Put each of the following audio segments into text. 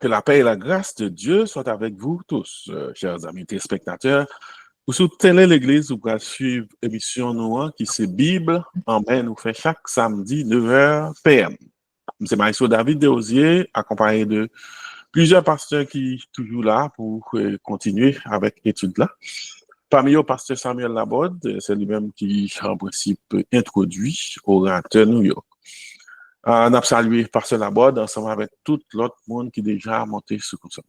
Que la paix et la grâce de Dieu soient avec vous tous, chers amis téléspectateurs. Vous soutenez l'Église, vous pouvez suivre l'émission Noah qui c'est Bible en main, nous fait chaque samedi 9h PM. C'est Maïso David Desosiers, accompagné de plusieurs pasteurs qui sont toujours là pour continuer avec l'étude là. Parmi eux, pasteur Samuel Laborde, c'est lui-même qui, en principe, introduit orateur New York. On a salué pasteur Laborde ensemble avec tout l'autre monde qui est déjà monté sur le console.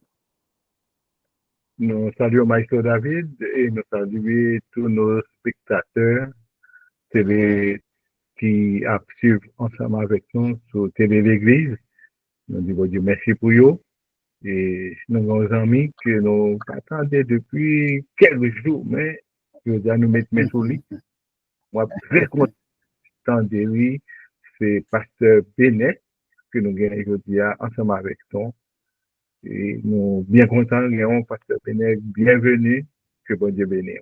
Nous saluons Maestro David et nous saluons tous nos spectateurs télé qui suivent ensemble avec nous sur Télé l'Église. Nous disons Dieu merci pour eux. Et nous avons des amis que nous attendions depuis quelques jours, mais je dois nous mettre mes sous lui. Moi, très content de lui, c'est Pasteur Benet que nous gagnons aujourd'hui ensemble avec nous. Et nous bien contents, nous Pasteur Benet, bienvenue, que bon Dieu bénisse.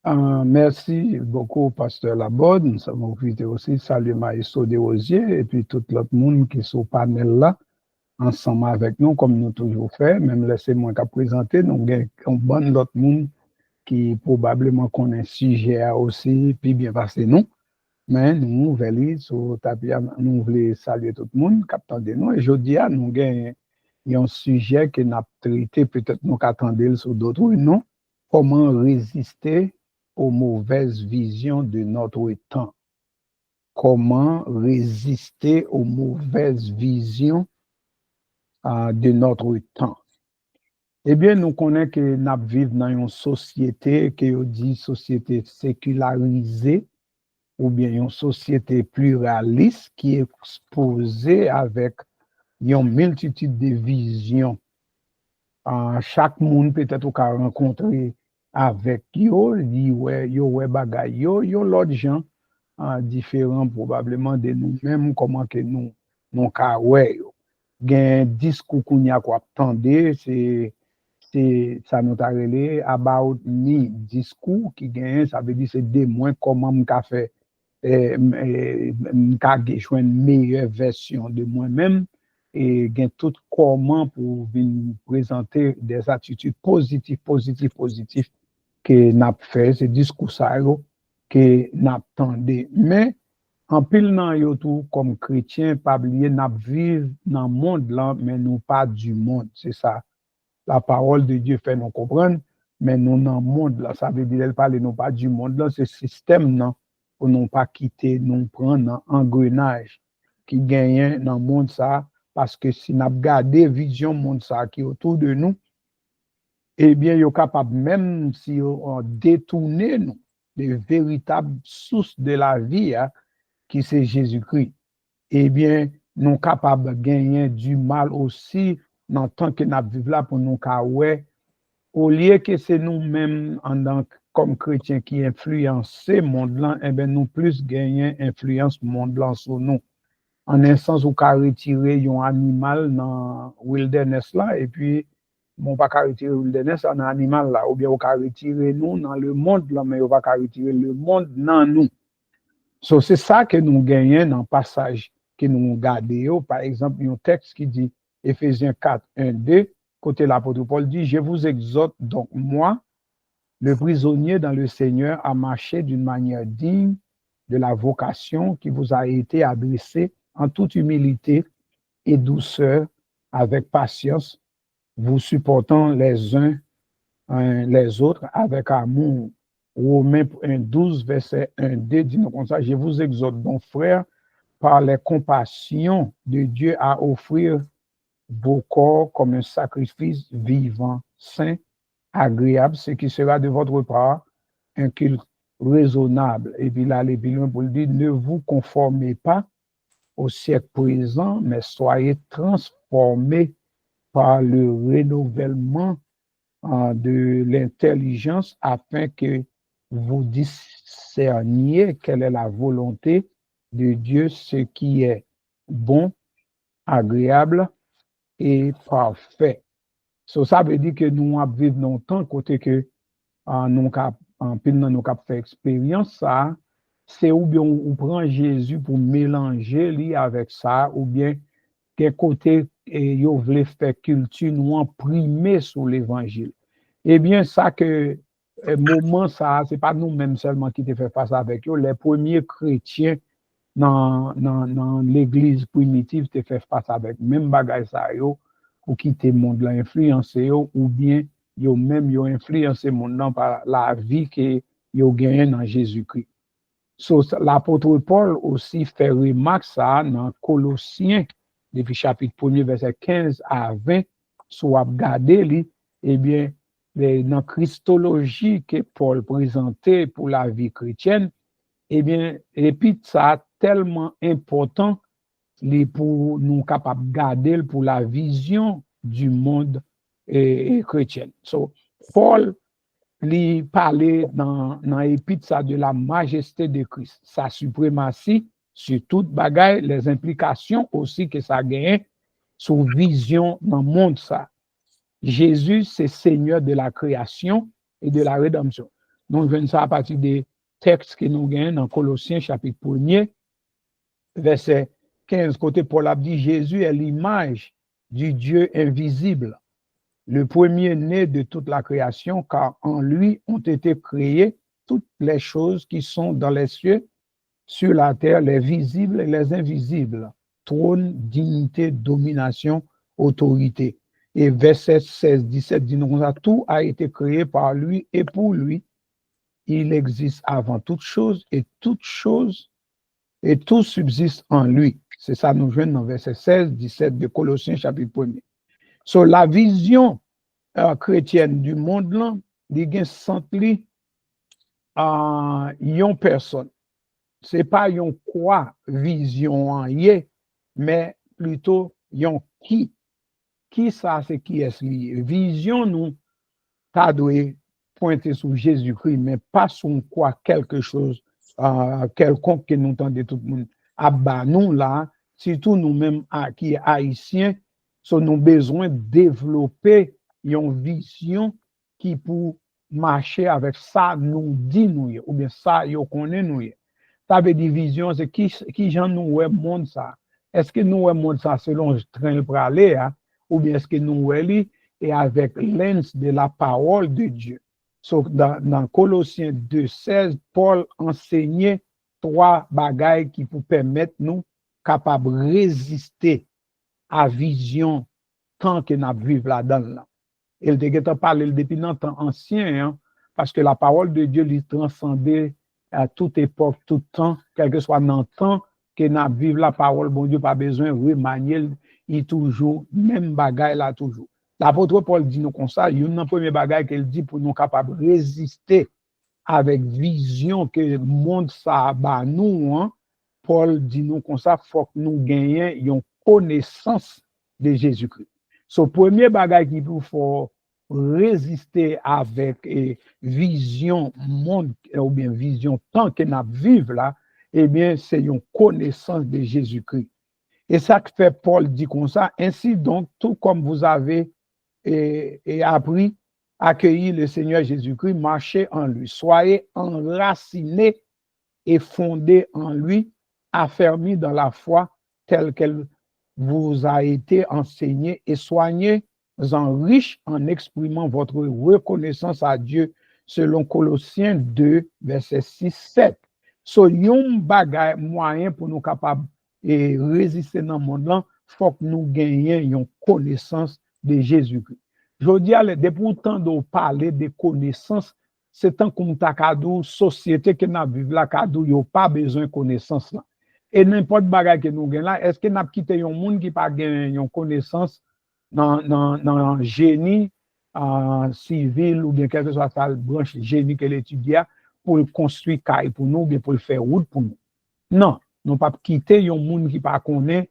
Merci beaucoup, Pasteur Laborde. Nous sommes invités aussi, saluer Maïso Desosiers et puis tout l'autre monde qui sont au panel là, ensemble avec nous, comme nous toujours fait. Même laissez-moi qu'à présenter, nous avons bon l'autre monde qui probablement connaît le sujet aussi, puis bien passé nous. Mais nous, nous voulons saluer tout le monde, captant de nous. Et je dis à nous, il y a un sujet que nous avons traité, peut-être nous qu'attendons sur d'autres, non? Comment résister aux mauvaises visions de notre temps? Comment résister aux mauvaises visions de notre temps? Eh bien, nous connaissons que nous vivons dans une société qui dit société sécularisée, ou bien une société pluraliste qui est exposée avec une multitude de visions. Chaque monde peut-être qu'à rencontrer avec yo bagay yo l'autre gens différents probablement de nous-mêmes, comment que nous ka ouais yo. Gen discours qu'on y a quoi attendre, c'est ça nous a relé about me discours qui gagne, ça veut dire c'est des moins comment m'ka fait m'ka joindre une meilleure version de moi-même et gain tout comment pour venir présenter des attitudes positives que n'a fait ce discours ça que n'a tendé. Mais en pile nan yo tout comme chrétien pas oublier n'a vivre dans monde là mais nous pas du monde, c'est ça. La parole de Dieu fait nous comprendre, mais nous dans le monde là, ça veut dire elle parle non pas du monde là, c'est système non pour nous pas quitter, nous prendre dans engrenage qui gagne dans le monde ça, parce que si nous regardons vision monde ça qui est autour de nous, eh bien yo capable même si on détourner nous des véritables sources de la vie hein, qui c'est Jésus-Christ. Eh bien nous capables de gagner du mal aussi dans tant que nous vivons là pour nous ouais, au lieu que c'est nous-mêmes comme chrétiens qui influencent ce monde-là, eh bien nous plus gagner influence monde-là sur nous. En un sens, on peut retirer un animal dans le wilderness là, et puis on pas retirer le wilderness dans l'animal là, ou bien on peut retirer nous dans le monde là, mais on va retirer le monde dans nous. So, c'est ça que nous gagnons dans le passage que nous regardons. Par exemple, il y a un texte qui dit, Éphésiens 4, 1, 2, côté l'apôtre Paul dit, je vous exhorte donc moi, le prisonnier dans le Seigneur, à marcher d'une manière digne de la vocation qui vous a été adressée en toute humilité et douceur, avec patience, vous supportant les uns les autres avec amour. Romains 1, 12, verset 1, 2 dit nous comme ça, je vous exhorte donc frères, par les compassions de Dieu à offrir vos corps comme un sacrifice vivant, saint, agréable, ce qui sera de votre part un culte raisonnable. Et puis là, les bilans pour le dire, ne vous conformez pas au siècle présent, mais soyez transformés par le renouvellement de l'intelligence afin que vous discerniez quelle est la volonté de Dieu, ce qui est bon, agréable et parfait. Ça veut dire que nous vivons longtemps côté que nous avons fait expérience ça, c'est ou bien on prend Jésus pour mélanger lui avec ça, ou bien quel côté yo vle faire culture nous en primer sur l'évangile. Eh bien, ça que moment ça, c'est pas nous-mêmes seulement qui te fait face avec eux, les premiers chrétiens dans l'église primitive te fait face avec même bagay ça yo pour quitter monde là influencer yo ou bien yo même yo influencer monde là par la vie que yo gagné dans Jésus-Christ. So, l'apôtre Paul aussi fait remarque ça dans Colossiens depuis chapitre 1 verset 15 à 20 soit regardé li eh bien dans Christologie que Paul présentait pour la vie chrétienne eh bien et puis ça tellement important pour nous capables garder pour la vision du monde chrétien. So Paul lui parlait dans l'épître ça de la majesté de Christ, sa suprématie sur toute bagaille, les implications aussi que ça gagne sur vision dans le monde ça. Jésus c'est Seigneur de la création et de la rédemption. Donc je viens ça à partir des textes que nous gagnons dans Colossiens chapitre 1er verset 15 côté Paul a dit Jésus est l'image du Dieu invisible, le premier-né de toute la création, car en lui ont été créées toutes les choses qui sont dans les cieux, sur la terre, les visibles et les invisibles, trône, dignité, domination, autorité. Et verset 16-17 dit nous tout a été créé par lui et pour lui. Il existe avant toute chose et toute chose et tout subsiste en lui. C'est ça nous joignons dans verset 16-17 de Colossiens chapitre 1er. So, la vision chrétienne du monde là, il y a centré yon personne. C'est pas yon quoi vision en yé, mais plutôt yon qui. Qui ça c'est qui est lié. Vision nous ta doit pointer sur Jésus-Christ, mais pas sur quoi quelque chose quelconque que nous entendons tout le monde. Abba nous là, surtout nous-mêmes qui haïtiens, so nous besoin de développer une vision qui pour marcher avec ça nous dit nous ou bien ça yo connaît nous. Ça veut dire vision c'est qui gens nous ouais monde ça. Est-ce que nous ouais monde ça selon train pour aller ou bien est-ce que nous ouais et avec lens de la parole de Dieu. So, dans Colossiens 2:16, Paul enseignait 3 bagailles qui pour permettre nous capables de résister à vision tant que nous vivons là-dedans. Il te parlé depuis dans le temps ancien, parce que la parole de Dieu lui transcendait à toute époque, tout temps, quel que soit dans le temps que nous vivons la parole, bon Dieu, pas besoin de remanier, il toujours, même bagaille là toujours. L'apôtre Paul dit nous comme ça, il y a une première bagaille qu'il dit pour nous capables de résister avec vision que le monde ça ba nous, Paul dit nous comme ça, faut que nous gagnions une connaissance de Jésus-Christ. So premier bagaille qui nous faut résister avec vision monde ou bien vision tant que nous vivons là, eh bien c'est une connaissance de Jésus-Christ. Et ça que fait Paul dit comme ça, ainsi donc tout comme vous avez et appris, accueillir le Seigneur Jésus-Christ, marchez en lui, soyez enracinés et fondés en lui, affermis dans la foi telle qu'elle vous a été enseignée et soignez-en riches en exprimant votre reconnaissance à Dieu selon Colossiens 2, verset 6-7. So, yon bagay moyen pour nous capables de résister dans le monde là, faut que nous gagnions une connaissance de Jésus-Christ. Je dis à depuis temps de parler de connaissance, c'est tant comme ta cadeau société que nous vivons la cadeau, yo pas besoin de connaissance là. Et n'importe bagage que nous gagnons là, est-ce que n'a quitté un monde qui pas gagne une connaissance dans génie civil ou bien quelque soit sa branche génie qu'elle étudie pour construire caille pour nous bien pour faire route pour nous. Non, non pas quitter un monde qui pas connaît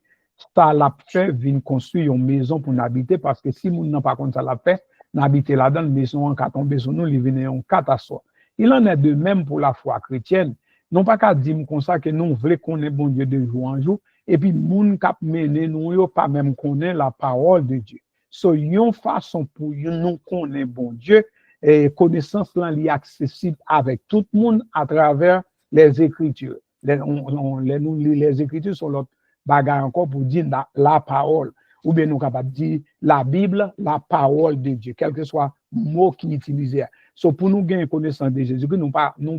ça l'a fait venir construire une maison pour n'habiter parce que si moun n'a pas contre ça l'a fait n'habiter là-dedans maison en tomber sur nous il venait en catastrophe. Il en est de même pour la foi chrétienne. Non pas qu'à dire comme ça que nous voulons connaître bon Dieu de jour en jour et puis moun k'ap mener nous yo pas même connaître la parole de Dieu. So yon façon pour nous connaître bon Dieu et connaissance là li accessible avec tout le monde à travers les écritures. Les écritures sont bagay encore pour dire la parole. Ou bien nous capables de dire la Bible, la parole de Dieu, quel que soit le mot qui est utilisé. So, pour nous gagner connaissance de Jésus, nous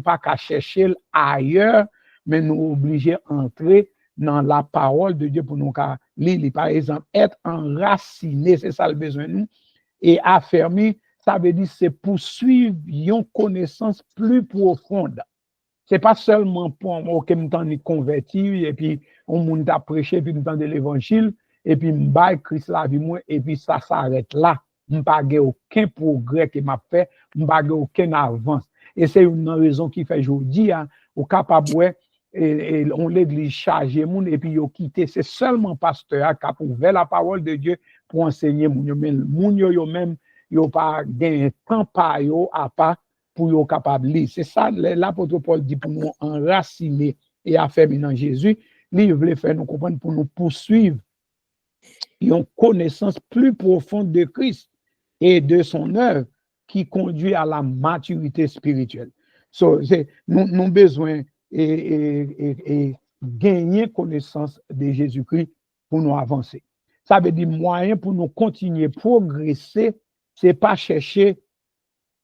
pas qu'à chercher ailleurs, mais nous obliger à entrer dans la parole de Dieu pour nous lire. Par exemple, être enraciné, c'est ça le besoin de nous, et affermi, ça veut dire c'est poursuivre une connaissance plus profonde. C'est pas seulement pour moi que nous t'en converti et puis on nous a prêché puis nous t'en de l'évangile et puis m'baille Christ la vie moi et puis ça s'arrête là. M'pas aucun progrès que m'a fait, m'pas aucun avance. Et c'est une raison qui fait aujourd'hui au capable et on l'église chargé moun et puis yo quitté, c'est seulement pasteur qui a ouvert la parole de Dieu pour enseigner moun yo même yo pas gain temps pa yo à pas pour yo capable lire. C'est ça l'apôtre Paul dit pour nous enraciner et affermir dans Jésus. Il voulait faire nous comprendre pour nous poursuivre une connaissance plus profonde de Christ et de son œuvre qui conduit à la maturité spirituelle. So, nous besoin et gagner connaissance de Jésus-Christ pour nous avancer. Ça veut dire moyen pour nous continuer progresser, c'est pas chercher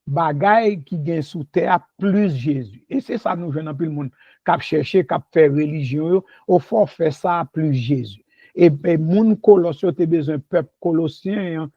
bagaille qui gagne sous terre plus Jésus. Et c'est ça nous jeunes plus le monde qui chercher qui faire religion au faut faire ça plus Jésus. Et moun Colossiens te besoin peuple colossien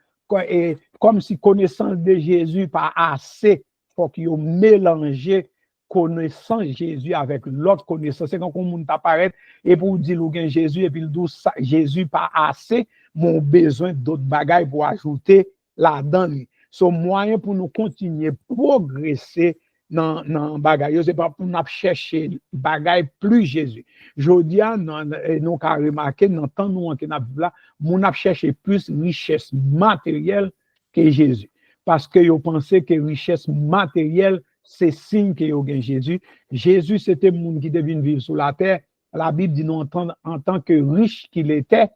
et comme si connaissance de Jésus pas assez faut qu'ils mélanger connaissance Jésus avec l'autre connaissance. C'est quand on moun t'apparaît et pour dire ou gain Jésus et puis le dit Jésus pas assez, mon besoin d'autres bagailles pour ajouter là-dedans. So moyen pour nous continuer progresser dans bagaille, c'est pas pour nous chercher bagaille plus Jésus. Jodi a nous ka remarquer dans temps nous que n'a là, mon a chercher plus richesse matérielle que Jésus parce que yo pensait que richesse matérielle c'est signe que yo gain Jésus. Jésus c'était monde qui devait vivre sur la terre. La Bible dit nous en tant que riche qu'il était,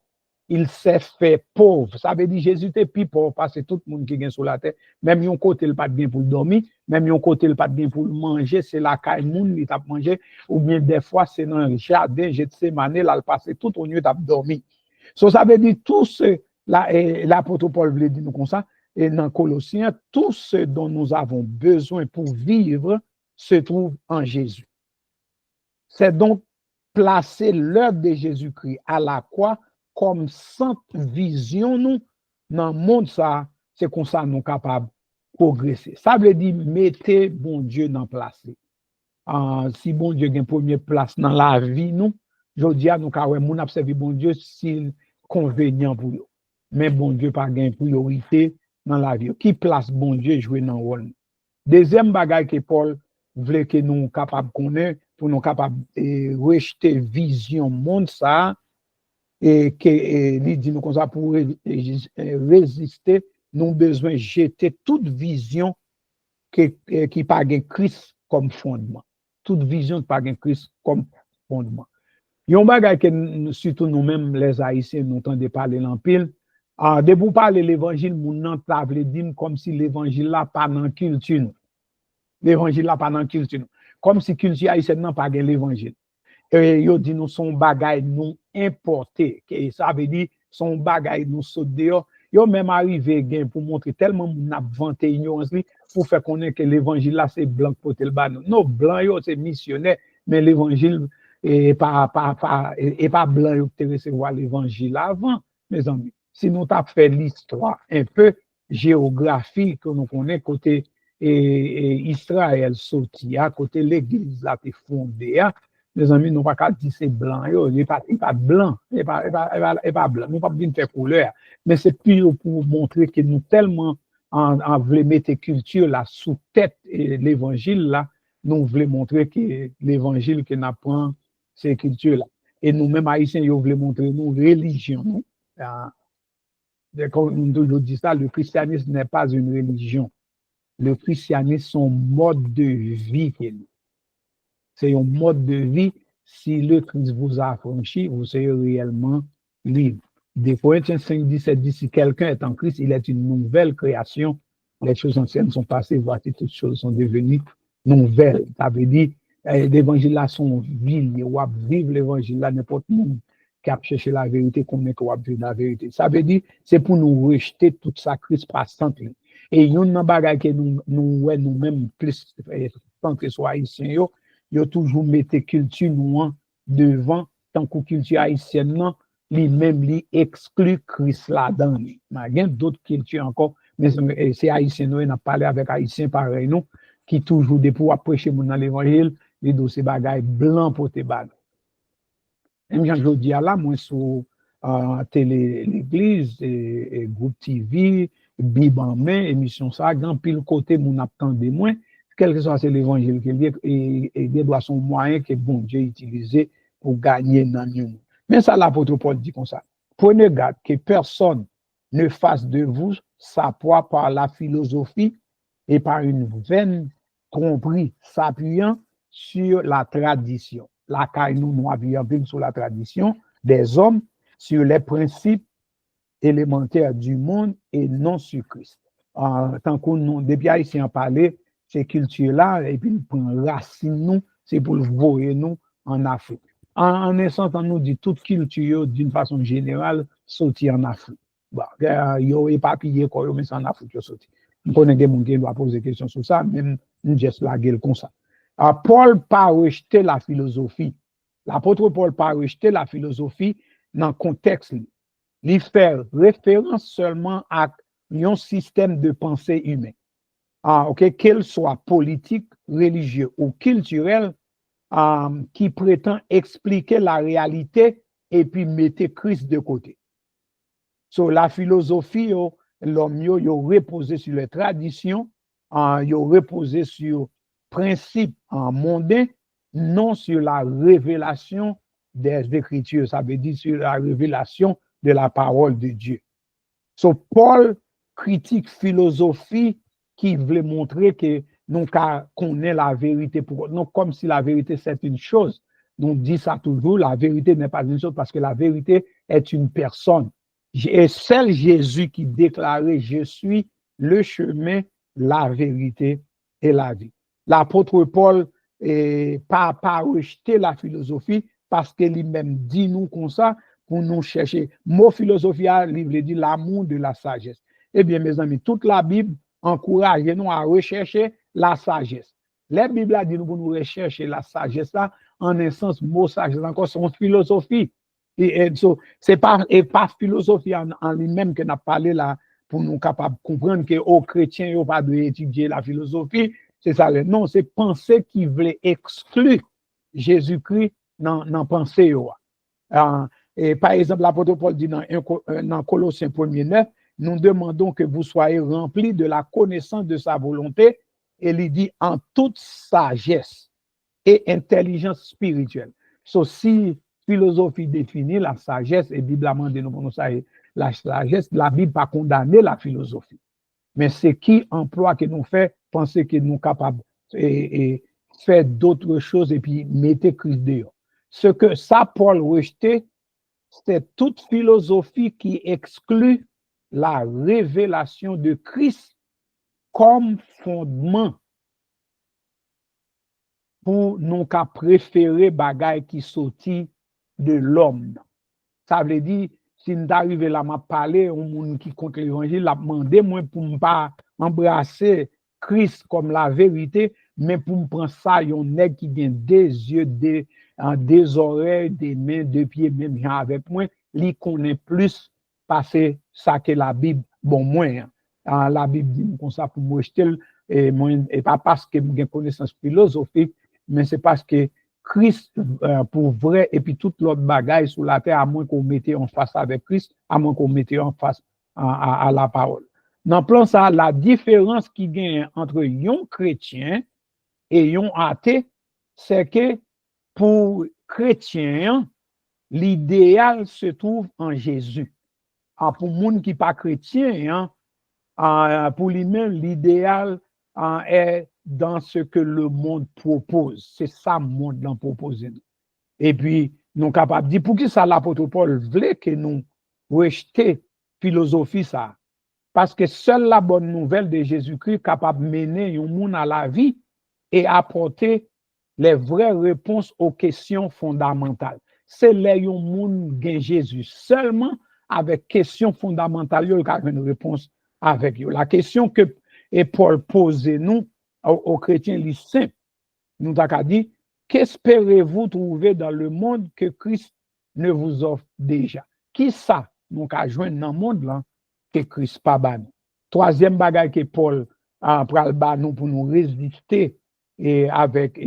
il s'est fait pauvre. Ça veut dire Jésus était plus pauvre parce que tout le monde qui est sur la terre, même yon côté il pas bien pour dormir, même yon côté il pas bien pour manger, c'est la caille moun il t'a manger ou bien des fois c'est dans le jardin, Gethsémane là il passe tout au lieu t'a dormi. So ça veut dire tout ce l'apôtre Paul veut dire nous comme ça et dans Colossiens tout ce dont nous avons besoin pour vivre se trouve en Jésus. C'est donc placer l'œuvre de Jésus-Christ à la croix comme centre vision nous dans le monde ça, c'est comme ça nous capables de progresser. Ça veut dire mettez bon Dieu dans place. Si bon Dieu a une première place dans la vie nous, je dis à nous car moun a servi bon Dieu s'il convenient pour nous. Mais bon Dieu pas gain priorité dans la vie. Qui place bon Dieu jouer dans le rôle. Deuxième bagage que Paul voulait que nous capables connaître pour nous capables rejeter vision monde ça et que il dit nous comme ça pour résister nous besoin jeter toute vision qui pas gain Christ comme fondement, toute vision qui pas gain Christ comme fondement. Yon bagay que surtout nous-mêmes les haïtiens nous entendons parler en pile de vous parler l'évangile moun nan table dit comme si l'évangile là pas dans culture, l'évangile là pas dans culture, comme si culture haïtienne n'a pas gain l'évangile. Et yo dit nous son bagay nous importé, que ça veut dire son bagay nous saute dehors. Yo même arrivé gain pour montrer tellement n'a vanté ignorance pour faire connaître que l'évangile là c'est blanc porter le ban. Non, blanc yo c'est missionnaire, mais l'évangile et pas blanc yo te recevoir l'évangile avant, mes amis. Si nous t'a fait l'histoire un peu géographie que nous connaît côté Israël sorti à côté l'église là t'est fondée. Les amis, nous pas qu'à dire c'est blanc, il pas blanc, il pas blanc, nous pas bien faire couleur, mais c'est plus pour montrer que nous tellement en voulons mettre culture là sous tête et l'évangile là, nous voulons montrer que l'évangile que nous prend c'est culture là. Et nous même haïtiens, nous voulons montrer nous religion. Comme nous dit ça, le christianisme n'est pas une religion. Le christianisme c'est un mode de vie. C'est un mode de vie. Si le Christ vous a affranchi, vous serez réellement libre. Des Corinthiens 5, 17 dit si quelqu'un est en Christ, il est une nouvelle création. Les choses anciennes sont passées, voici toutes choses sont devenues nouvelles. Ça veut dire l'évangile là sont villes, ou vivre l'évangile là n'importe où. qui a cherché la vérité, qu'on est capable de la vérité. Ça veut dire, c'est pour nous rejeter toute sa crise passante. Et il y a un bagage que nous-mêmes, plus, tant que soit haïtiens, yo toujours mettez culture nous devant, tant que culture haïtienne, non, lui-même, lui exclut Christ là-dedans. Il y a d'autres cultures encore, mais c'est haïtien, nous, on a parlé avec haïtiens pareil, nous, qui toujours, depuis pour prêcher dans l'évangile, les dossiers bagages blancs pour tes bagages. Même je dis là, moi, sur télé, l'église, et groupe TV, Bible en main, émission ça, grand pile côté, mon attendait moins, quel que soit l'évangile qu'il y a, et il doit son moyen que bon Dieu utilisé pour gagner dans nous. Mais ça, l'apôtre Paul dit comme ça. Prenez garde que personne ne fasse de vous sa proie par la philosophie et par une vaine tromperie s'appuyant sur la tradition. La caille nous appuyons sur la tradition des hommes, sur les principes élémentaires du monde et non sur Christ. Tant qu'on nous, depuis ici en parler, ces cultures-là, et puis nous prenons racine nous, c'est pour le voir nous en Afrique. En essence, on nous dit toute culture d'une façon générale sortie en Afrique. Bon, il y a éparpillé quoi, mais c'est en Afrique qui sorti. On connaît des gens qui doivent poser des questions sur ça, même nous juste la gueule comme ça. Paul pas rejeté la philosophie. L'apôtre Paul pas rejeté la philosophie dans le contexte. Il fait référence seulement à un système de pensée humain. Qu'il soit politique, religieux ou culturel, qui prétend expliquer la réalité et puis mettre Christ de côté. So, la philosophie, l'homme, il reposé sur les traditions, il reposé sur principes mondains, non sur la révélation des Écritures, ça veut dire sur la révélation de la parole de Dieu. So, Paul critique philosophie qui voulait montrer que nous connaissons la vérité pour nous, comme si la vérité c'est une chose. Nous dit ça toujours, la vérité n'est pas une chose parce que la vérité est une personne. Et c'est Jésus qui déclarait, je suis le chemin, la vérité et la vie. L'apôtre Paul n'a pas rejeté la philosophie parce que lui-même dit nous comme ça pour nous chercher. Mot philosophie, il dit l'amour de la sagesse. Eh bien, mes amis, toute la Bible encourage nous à rechercher la sagesse. La Bible a dit nous pour nous rechercher la sagesse là, en un sens, mot sagesse encore son philosophie. Et c'est pas philosophie en lui-même que n'a parlé là pour nous capables de comprendre que aux chrétiens n'ont pas d'étudier la philosophie. C'est ça. Non, c'est penser qui voulait exclure Jésus-Christ dans pensée. Et par exemple, l'apôtre Paul dit dans Colossiens 1:9, nous demandons que vous soyez remplis de la connaissance de sa volonté, et il dit en toute sagesse et intelligence spirituelle. Si philosophie définit la sagesse, et Bible a demandé nous pour nous savoir la sagesse, la Bible pas condamné la philosophie. Mais c'est qui emploie que nous fait penser que nous sommes capables et faire d'autres choses et puis mettre Christ dehors. Ce que ça, Paul rejetait, c'est toute philosophie qui exclut la révélation de Christ comme fondement pour nous qu'à préférer bagaille qui sortit de l'homme. Ça veut dire, si nous arrivons là, m'a parlé, au monde qui contre l'évangile, l'a demandé, moi, pour ne pas embrasser Christ comme la vérité, mais pour me prendre ça, un nègre qui a des yeux, des oreilles, des mains, des pieds, même avec moi, lui connaît plus parce que ça que la Bible, bon, moi, la Bible dit comme ça pour moi, et pas parce que j'ai connaissance philosophique, mais c'est parce que Christ, pour vrai, et puis toute l'autre bagaille sur la terre, à moins qu'on mette en face avec Christ, à moins qu'on mette en face à la parole. Dans le plan ça, la différence qui gagne entre un chrétien et un athée, c'est que pour chrétien, l'idéal se trouve en Jésus. Pour les gens qui ne sont pas chrétiens, pour lui-même, l'idéal est dans ce que le monde propose. C'est ça le monde l'en propose. Et puis, nous sommes capables de dire, pour qui ça l'apôtre Paul voulait que nous rejetions philosophie ça? Parce que seule la bonne nouvelle de Jésus-Christ est capable de mener un monde à la vie et apporter les vraies réponses aux questions fondamentales. c'est là yon moun gen Jésus seulement avec question fondamentale yo ka une réponse avec yo. La question que Paul pose nous aux chrétiens li simple. Nous t'a dit qu'espérez-vous trouver dans le monde que Christ ne vous offre déjà? Qui ça nous ka joindre dans le monde là que Christ pas ba nous? Troisième bagage que Paul pral ba nous pour nous résister et avec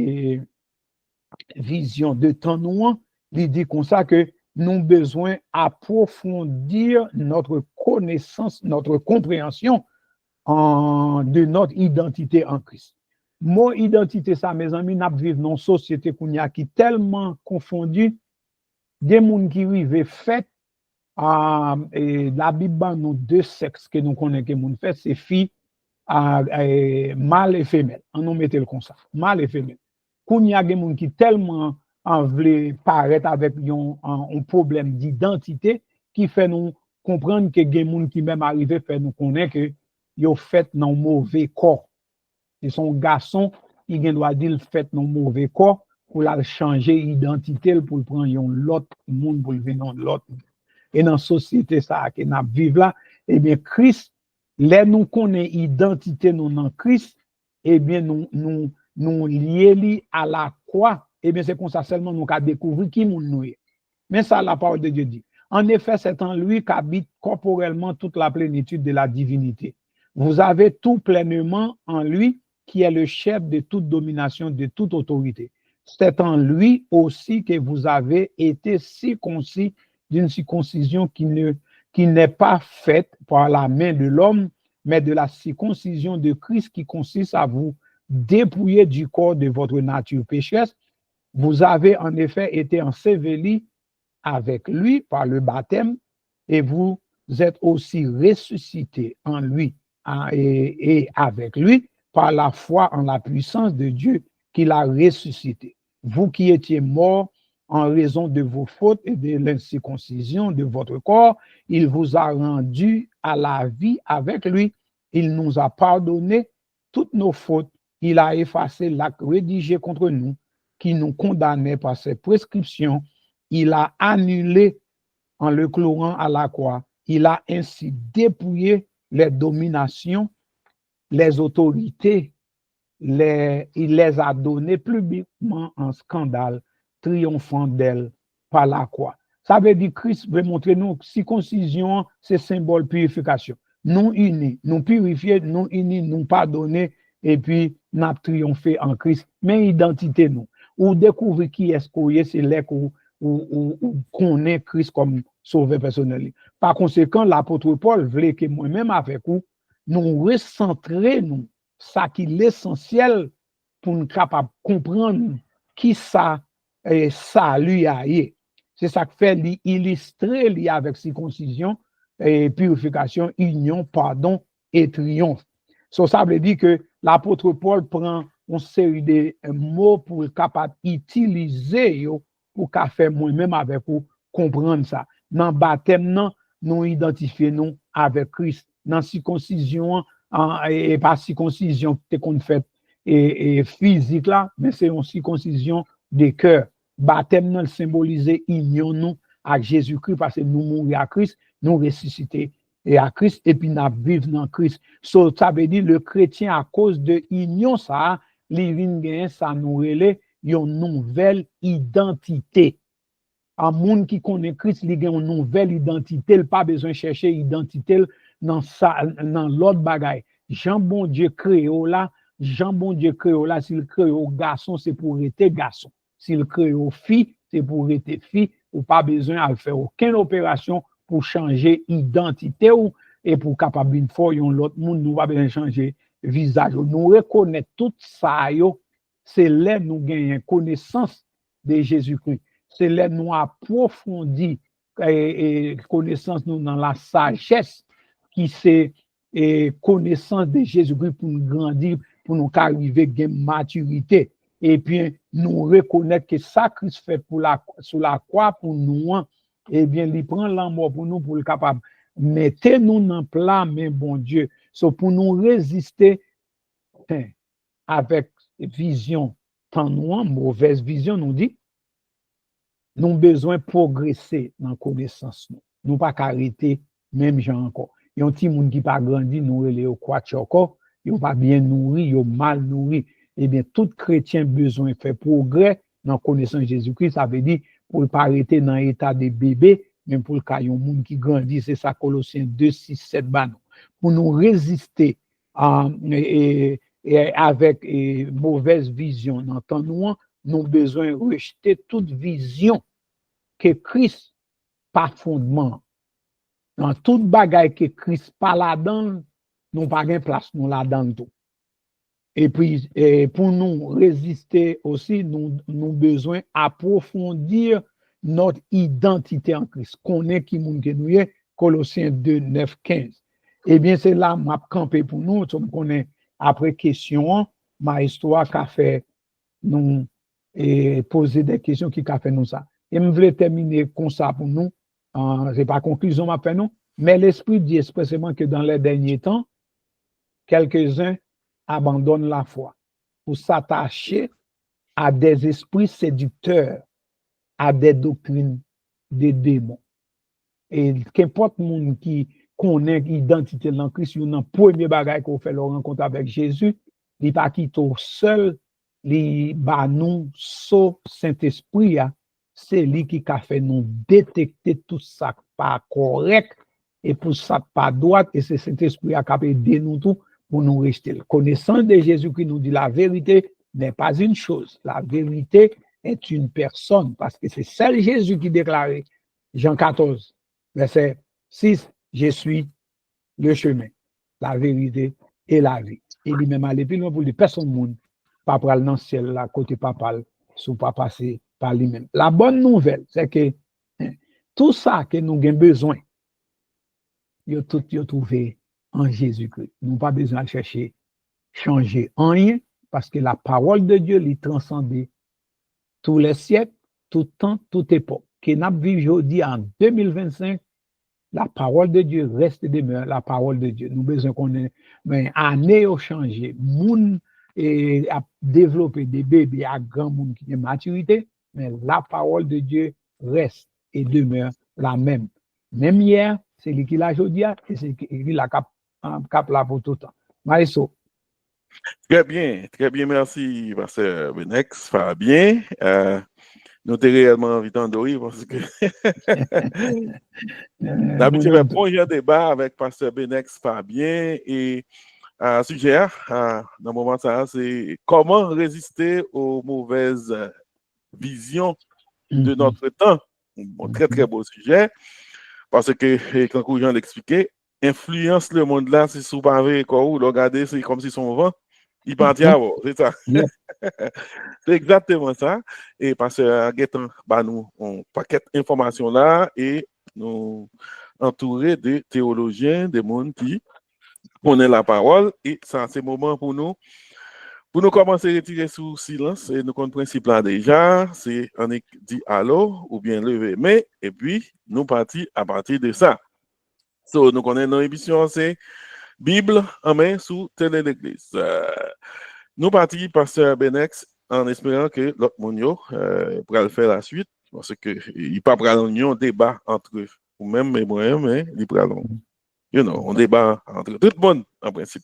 vision de temps nous, il dit comme ça que nous avons besoin approfondir notre connaissance, notre compréhension de notre identité en Christ. Mon identité, ça, mes amis, nous vivons dans une société qui est tellement confondue, des gens qui vivent fait, la Bible nous deux sexes que nous connaissons que nous fait, c'est filles, mâle et femelle. On nous mettait comme ça, mâle et femelle. Quand il y a des gens qui tellement veulent paraître avec un problème d'identité qui fait nous comprendre que des gens qui même arrivent fait nous connaître que ils fait dans mauvais corps. C'est son garçon qui doit dire fait dans mauvais corps pour la changer identité pour prendre l'autre monde pour le venir dans l'autre. Et dans la société ça que nous vivons là, eh bien Christ, là nous connaît identité nous dans Christ, eh bien nous liés à la croix, et bien c'est comme ça seulement nous avons découvert qui nous est. Mais ça, la parole de Dieu dit. En effet, c'est en lui qu'habite corporellement toute la plénitude de la divinité. Vous avez tout pleinement en lui, qui est le chef de toute domination, de toute autorité. C'est en lui aussi que vous avez été circoncis d'une circoncision qui n'est pas faite par la main de l'homme, mais de la circoncision de Christ qui consiste à vous dépouiller du corps de votre nature pécheresse. Vous avez en effet été ensevelis avec lui par le baptême et vous êtes aussi ressuscités en lui et avec lui par la foi en la puissance de Dieu qui l'a ressuscité. Vous qui étiez morts en raison de vos fautes et de l'incirconcision de votre corps, il vous a rendu à la vie avec lui. Il nous a pardonné toutes nos fautes. Il a effacé l'acte rédigé contre nous qui nous condamnait par ses prescriptions. Il a annulé en le clouant à la croix. Il a ainsi dépouillé les dominations, les autorités, il les a données publiquement en scandale, triomphant d'elles par la croix. Ça veut dire que Christ veut montrer nous circoncision, c'est symbole purification. Nous unis, nous purifier, nous unis, nous pardonner, et puis nous triompher en Christ. Mais identité nous. Ou découvrir qui est-ce qu'on est, c'est là qu'on connaît Christ comme sauveur personnel. Par conséquent, l'apôtre Paul voulait que moi-même avec vous, nous recentrer nous, ça qui est l'essentiel pour nous capables de comprendre qui ça lui a eu. C'est ça que fait illustrer lui avec circoncision, purification, union, pardon et triomphe. Ça veut dire que l'apôtre Paul prend une série de mots pour être capable d'utiliser pour faire moi-même avec vous comprendre ça. Dans le baptême, nous identifions avec Christ. Dans la circoncision, et pas circoncision qu'on fait et physique là, mais c'est une circoncision de cœur. Baptême nous symbolise union nous avec Jésus-Christ parce que nous mourons à Christ, nous ressusciter et à Christ et puis nous vivons dans Christ. Ça veut dire le chrétien à cause de union ça, ça nous relève une nouvelle identité. Un monde qui connaît Christ, il a une nouvelle identité, il n'a pas besoin de chercher identité dans l'autre bagaille. Jean bon Dieu créé là, s'il crée au garçon, c'est pour être garçon. S'il crée aux filles, c'est pour être fille, ou pas besoin de faire aucune opération pour changer identité ou et pour capable une fois l'autre monde nous va besoin changer visage. Nous reconnaître tout ça c'est là nous gagnons connaissance de Jésus-Christ. C'est là nous approfondir connaissance nous dans la sagesse qui c'est connaissance de Jésus-Christ pour nous grandir, pour nous arriver à une maturité. Et puis, nous reconnaître que ça Christ fait sur la croix pour nous, eh bien, il prend la mort pour nous, pour le capable. Mettez-nous dans plat, mais bon Dieu. So, pour nous résister avec vision, tant nous, mauvaise vision, nous dit, nous besoin progresser dans connaissance nous pas arrêter même gens encore y a un petit monde qui pas grandi nous relé au encore ils pas bien nourri ils mal nourri eh bien tout chrétien besoin faire progrès dans connaissance Jésus-Christ ça veut dire pour pas arrêter dans état de bébé même pour le cas un monde qui grandit c'est ça Colossiens 2:6-7 pour nous résister et avec mauvaise vision dans temps nous besoin rejeter toute vision que Christ pas fondement dans toute bagaille que Christ pas là-dedans nous pas gain place nous là-dedans tout et puis pour nous résister aussi nous besoin approfondir notre identité en Christ connaître qui monde que nous est Colossiens 2:9-15 eh bien c'est là m'a campé pour nous on connaît après question ma histoire qu'a fait nous et poser des questions qui a fait nous ça et me voulais terminer comme ça pour nous c'est pas conclusion m'a fait non mais l'esprit dit expressément que dans les derniers temps quelques-uns abandonnent la foi pour s'attacher à des esprits séducteurs à des doctrines des démons et qu'importe monde qui connaît l'identité dans Christ il y a un premier bagage qu'on fait la rencontre avec Jésus il pas quitter seul li ba nous so Saint-Esprit c'est lui qui a fait nous détecter tout ça pas correct et pour ça pas droit et c'est Saint-Esprit qui a aidé nous tout pour nous rester connaissance de Jésus qui nous dit la vérité n'est pas une chose la vérité est une personne parce que c'est seul Jésus qui déclarait Jean 14 verset 6 je suis le chemin la vérité et la vie et lui-même aller plus loin pour les personnes monde pas pral dans ciel là côté papal sous pas passer par lui-même la bonne nouvelle c'est que tout ça que nous avons besoin yo tout yo trouvé en Jésus-Christ nous pas besoin de chercher changer rien parce que la parole de Dieu lui transcende tous les siècles tout temps toute époque que n'a vivre aujourd'hui en 2025 la parole de Dieu reste demeure la parole de Dieu nous besoin qu'on ait mais année au changer monde et à développer des bébés à grand monde qui est maturité mais la parole de Dieu reste et demeure la même hier c'est lui qui l'a aujourd'hui et c'est lui la cap là pour tout le temps Maïso très bien merci pasteur Benex Fabien nous t'ai réellement envie d'endorer parce que d'habitude un bon débat avec pasteur Benex Fabien et sujet dans le moment ça c'est comment résister aux mauvaises visions de notre temps. Bon, très très beau sujet parce que quand Jean l'expliquait influence le monde là c'est sous pavé quoi ou regarder c'est comme si son vent il partit avant c'est ça c'est exactement ça et parce que Gaëtan bah nous on paquet information là et nous entouré de théologiens des monde qui connaît la parole et ça c'est moment pour nous commencer à retirer sous silence et nous compte principe là déjà c'est on dit allô ou bien lever mais et puis nous partis à partir de ça so nous connaissons notre émission c'est Bible en main sous télé l'église nous partis pasteur Benex en espérant que l'autre monde pourra le faire la suite parce que il pas prendre un débat entre ou même et moi mais il prend on débat entre tout le monde en principe.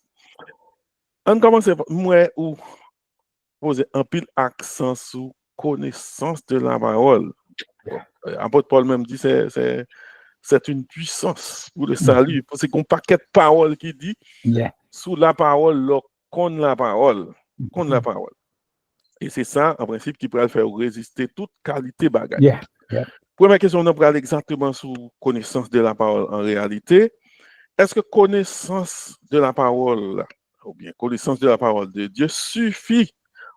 On commence moi ou poser un pile accent sur connaissance de la parole. Apôtre Paul même dit c'est une puissance pour le salut. C'est qu'on paquet de paroles qui dit sous la parole, qu'on la parole. Et c'est ça, en principe, qui pourrait faire résister toute qualité bagage. Première question, on parle exactement sur connaissance de la parole en réalité. Est-ce que connaissance de la parole, ou bien connaissance de la parole de Dieu suffit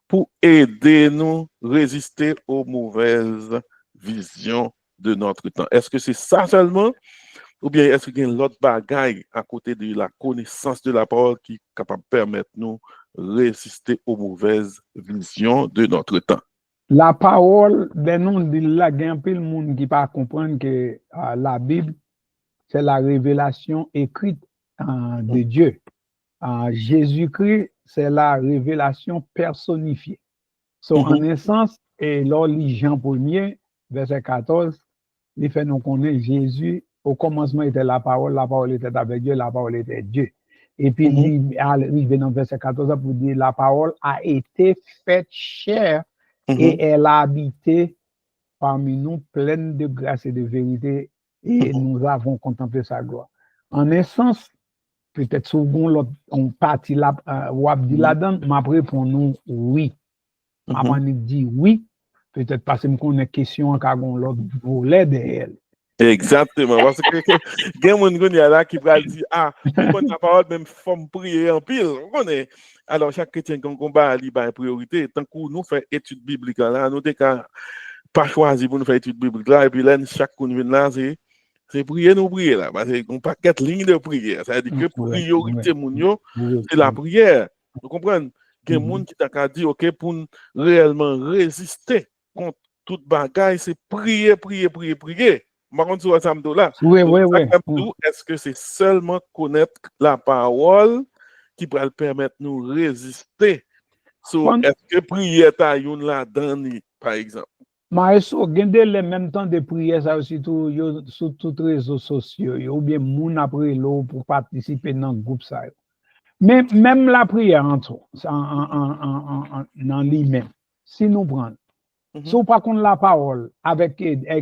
pour aider nous résister aux mauvaises visions de notre temps? Est-ce que c'est ça seulement? Ou bien est-ce qu'il y a l'autre bagaille à côté de la connaissance de la parole qui est capable de permettre nous résister aux mauvaises visions de notre temps? La parole, ben non, il y a un peu de monde qui pas comprendre que la Bible, c'est la révélation écrite de Dieu. Jésus-Christ, c'est la révélation personnifiée. So, en essence, et là, les Jean 1er, verset 14, il fait nous connaître Jésus, au commencement était la parole était avec Dieu, la parole était Dieu. Et puis, il arrive dans verset 14 pour dire, la parole a été faite chair et elle a habité parmi nous pleine de grâce et de vérité et nous avons contemplé sa gloire. En essence, peut-être souvent, on partit là, ou dit là-dedans, m'a répondu nous oui. M'a dit oui, peut-être parce que je connais question en cas l'autre volet de elle. Exactement, parce que il y a des gens là qui va dire ah, on connaît la parole même forme prier en pile, on connaît. Alors chaque chrétien qu'on combat il a une priorité, tant que nous fait étude biblique là, nous t'es pas choisi pour nous faire étude biblique là et puis là chaque qu'on vient là c'est prier nous prier là parce qu'on paquet ligne de prière, ça veut dire que priorité mounio c'est la prière. Vous comprenez? Il y a des gens qui t'a dit OK pour réellement résister contre toute bagaille, c'est prier. Par contre, là, est-ce que c'est seulement connaître la parole qui va permettre de nous résister? Est-ce que prier ta youn la dani, par exemple? Maestro, gende le même temps de prière ça aussi sur tous les réseaux sociaux, ou bien moun après l'eau pour participer dans le groupe ça. Mais même la prière dans lui-même, si nous prenons, si on pas contre la parole, avec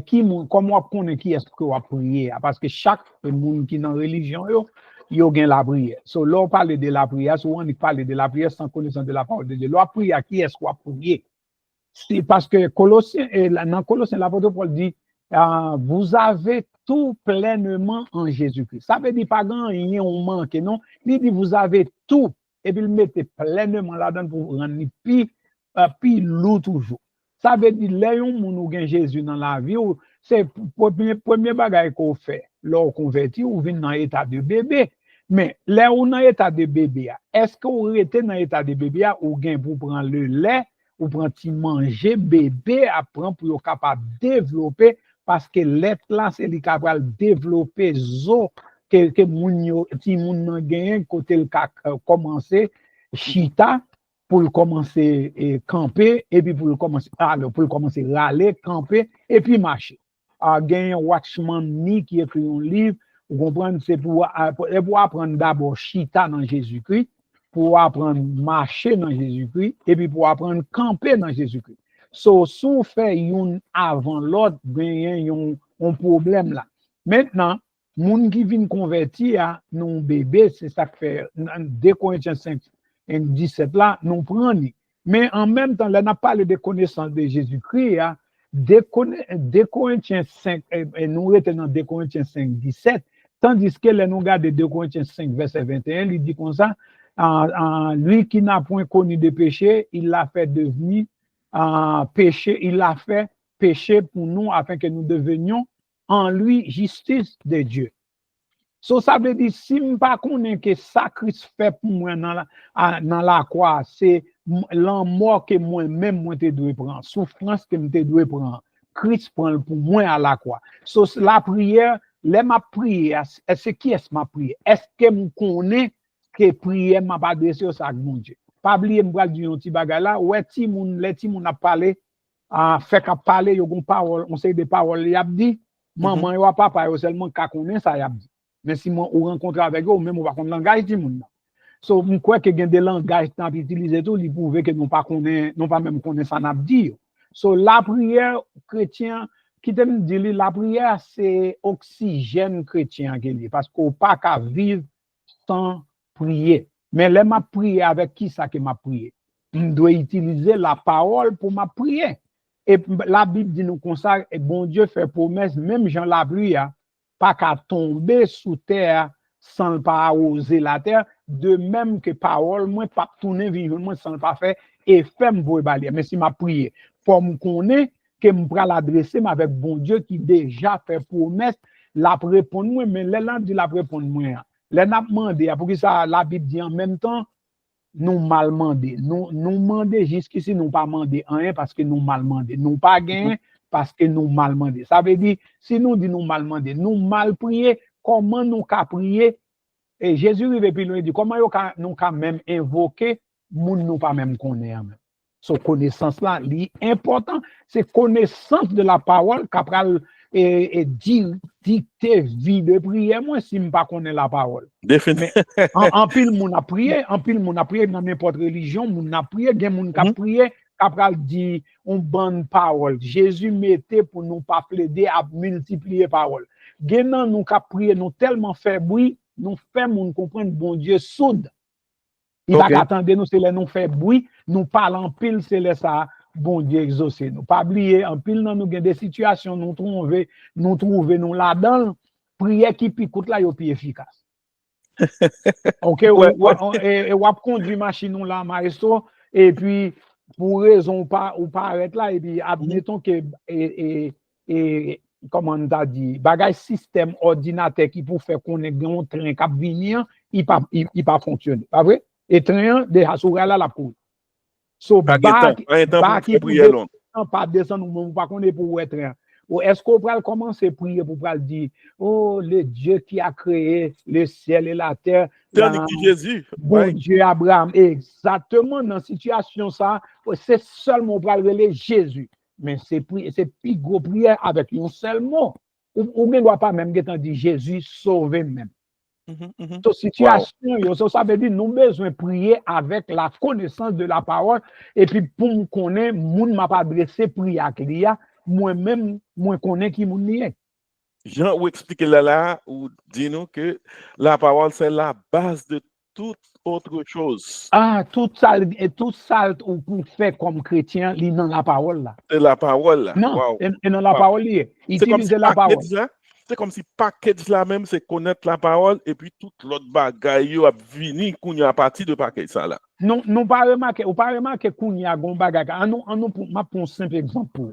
qui, comme on connaît qui est-ce que on prier, parce que chaque monde qui est dans la religion, yo gagne la prière. So, là, on parle de la prière, souvent on parle de la prière sans connaissance de la parole de Dieu. Là, prière, qui est-ce qu'on prier? C'est parce que dans Colossiens, l'apôtre Paul dit, vous avez tout pleinement en Jésus-Christ. Ça veut dire pas rien on manque, non? Il dit, vous avez tout, et puis il mettez pleinement là-dedans pour rendre puis lourd toujours. Ça veut dire, là, on a Jésus dans la vie, c'est le premier bagage qu'on fait. Là, on convertit, on vient dans l'état de bébé. Mais là, on est dans l'état de bébé. Est-ce qu'on était dans l'état de bébé ou gain pour prendre le lait, ou prendre manger bébé, apprendre pour être capable de développer, parce que l'être là, c'est lui capable de développer zo que moun ti moun nan gagne côté le commencer chita pour commencer camper et puis pour commencer râler, camper et puis marcher. Gagne Watchman Nee qui écrit un livre, vous comprenez, c'est pour apprendre d'abord chita dans Jésus-Christ, pour apprendre marcher dans Jésus-Christ et puis pour apprendre camper dans Jésus-Christ. So, si on fait une avant l'autre, gagne un problème là. Maintenant, moun qui vient convertir non bébé, c'est ça que fait 2 Corinthiens 5 et 17 là, nous prenons. Mais en même temps, là, on a parlé de connaissance de Jésus-Christ, 2 Corinthiens 5, et nous étions dans 2 Corinthiens 5, 17, tandis que là, nous regardons 2 Corinthiens 5, verset 21, il dit comme ça, lui qui n'a point connu de péché, il l'a fait devenir péché, il l'a fait péché pour nous afin que nous devenions en lui justice de Dieu. So, ça veut dire, si je ne pas connais que ça Christ fait pour moi dans la croix, c'est la mort que moi-même moi te dois prendre, souffrance que je te dois prendre. Christ prend pour moi à la croix. So, la prière, ma prière, c'est qui est ma prière? Est-ce que je connais que prière m'a pas adressé au sac mon Dieu? Pas oublier me bral du petit bagage là, ouais ti moun a parlé, fait qu'a parler yo gon parole, on sait des paroles y a dit, maman yo papa yo seulement ka connaît ça y a dit. Mais si moi ou rencontre avec eux, même on va connaître langage ti moun. So je crois que gain des langages tant utiliser tout, il prouve que nous pas connaît, non pas même connaît ça n'a dit. So la prière chrétien qui te dit la prière c'est oxygène chrétien parce qu'on pas qu'à vivre sans prier. Mais là, ma prière avec qui ça que m'a prié? Je dois utiliser la parole pour ma prière. Et la Bible dit nous comme ça, et bon Dieu fait promesse, même Jean la prière, pas qu'à tomber sous terre sans pas arroser la terre, de même que parole, moi, pas tourner vivre, moi, sans pas faire, et faire me balayer. Mais si ma prière, pour me connaître, que je pourrais l'adresser avec bon Dieu qui déjà fait promesse, la répondre moi, mais là, dit la répondre moi. Là, n'a demandé, pour que ça, la Bible dit en même temps, nous mal demandé. Nous demandé jusqu'ici, nous pas demandé rien parce que nous mal demandé. Nous pas gagné parce que nous mal demandé. Ça veut dire, si nous dit nous mal demandé, nous mal prié, comment nous qu'à prier? Et Jésus arrive puis nous dit, comment nous qu'à même invoquer, nous pas même connaître. Son connaissance là, l'important, c'est connaissance de la parole qu'après et dicter vie de prière, moi, si je pas connais la parole. Définitivement. Mais en pile, mon a prié, dans n'importe religion, mon a prié, il y a mon qui a prié, qu'après dit, on bonne parole. Jésus mettait pour nous pas plaider à multiplier parole. Genan nous qui prié, nous tellement fait bruit, nous fait moun comprendre bon Dieu soude. Il va attendre nous, c'est les nous fait bruit, nous parlons en pile, c'est les ça. Bon Dieu exaucé nous. Pas oublier, en pile, nous avons des situations, nous trouvons là-dedans, prière qui picoute là, est plus efficace. Ok, et on conduit machine là, maestro, et puis, pour raison ou pas arrêter là, et puis, admettons que, comment on a dit, bagage système ordinateur qui pour faire qu'on ait un train qui venir, il pas fonctionner. Pas vrai? Et train, déjà, sur là, la cour. So, pas descendre, ou pas qu'on est pour être. Ou est-ce qu'on va commencer à prier pour dire, oh, le Dieu qui a créé le ciel et la terre. Jésus. Bon Dieu Abraham. Exactement, dans la situation, ça, c'est seulement pour parler Jésus. Mais c'est plus gros prière avec un seul mot. Ou ne doit pas même dire Jésus sauver même. Cette situation, ça veut dire nous besoin prier avec la connaissance de la parole et puis pour nous connaître, moun m'a pas adressé prière qu'il y a, moi-même, moi connais qui moun est. Jean, ou expliquer là, ou dis-nous que la parole, c'est la base de toute autre chose. Ah, tout ça ou pour faire comme chrétien, li dans la parole là. C'est la parole là. Non, et dans la parole là. Utiliser la parole. C'est comme si package là même, c'est connaître la parole et puis toute l'autre bagaille a venir à partir de package ça là. Non, pas remarquer, ou pas remarquer qu'on y a gon bagaille. Ma pour un simple exemple pour.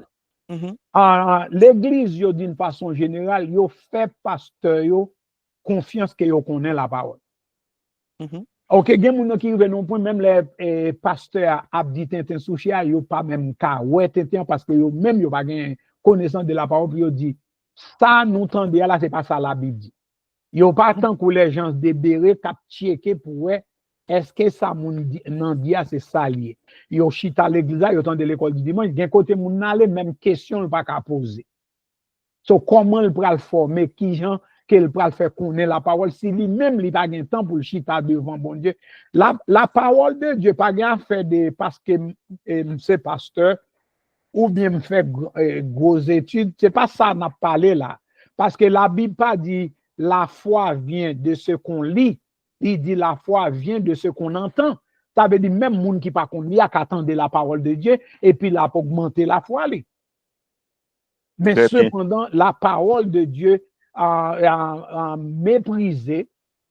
L'église yo d'une façon générale, yo fait pasteur yo confiance que yo connaît la parole. OK, gen moun qui rive non point même les pasteurs a dit tintin souchia, yo pas même ka ouais tintin parce que yo même yo pas gen connaissance de la parole, puis yo dit ça nous tendez là, c'est pas ça la Bible dit. Yo pas tant que les gens se débérer cap checker pour est-ce que ça moun nan dit c'est ça lié. Yo chita l'église yo tendez l'école du dimanche, gen côté moun aller même question le pas ka poser. So comment il pral former qui gens qu'il pral faire connaître la parole si lui même il pas gain temps pour le chita devant bon Dieu. La parole de Dieu pas gain faire de parce que c'est pasteur ou bien me faire grosses études, c'est pas ça n'a parlé là. Parce que la Bible pas dit la foi vient de ce qu'on lit, il dit la foi vient de ce qu'on entend. Ça veut dire même monde qui pas qu'on lit a qu'attendre la parole de Dieu et puis là pour augmenter la foi li. Mais cependant la parole de Dieu a méprisé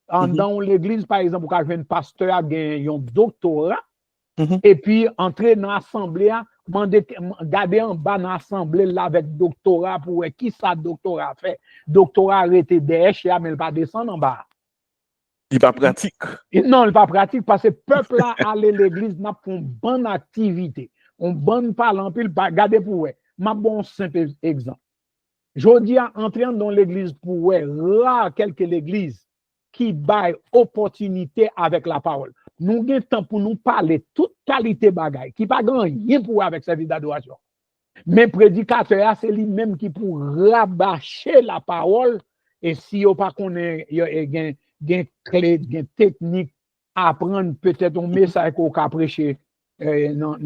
dans l'église par exemple quand un pasteur a gagné un doctorat et puis entrer dans l'assemblée garder en bas dans l'assemblée là avec doctorat pour qui ça doctorat fait doctorat arrêté derrière mais il pas descendre en bas il pas pratique non il pas pratique parce que peuple là aller l'église n'a pas une bonne activité on bonne parle en pile pas garder pour ma bon simple exemple je dis entrer dans l'église pour là quelques l'église qui baille opportunité avec la parole. Nous avons temps pour nous parler toute qualité bagaille qui pas grand rien pour avec service d'adoration. Mais prédicateur c'est lui-même qui pour rabâcher la parole et si on pas connaît gain clé, gain technique apprendre peut-être un message qu'on a prêcher dans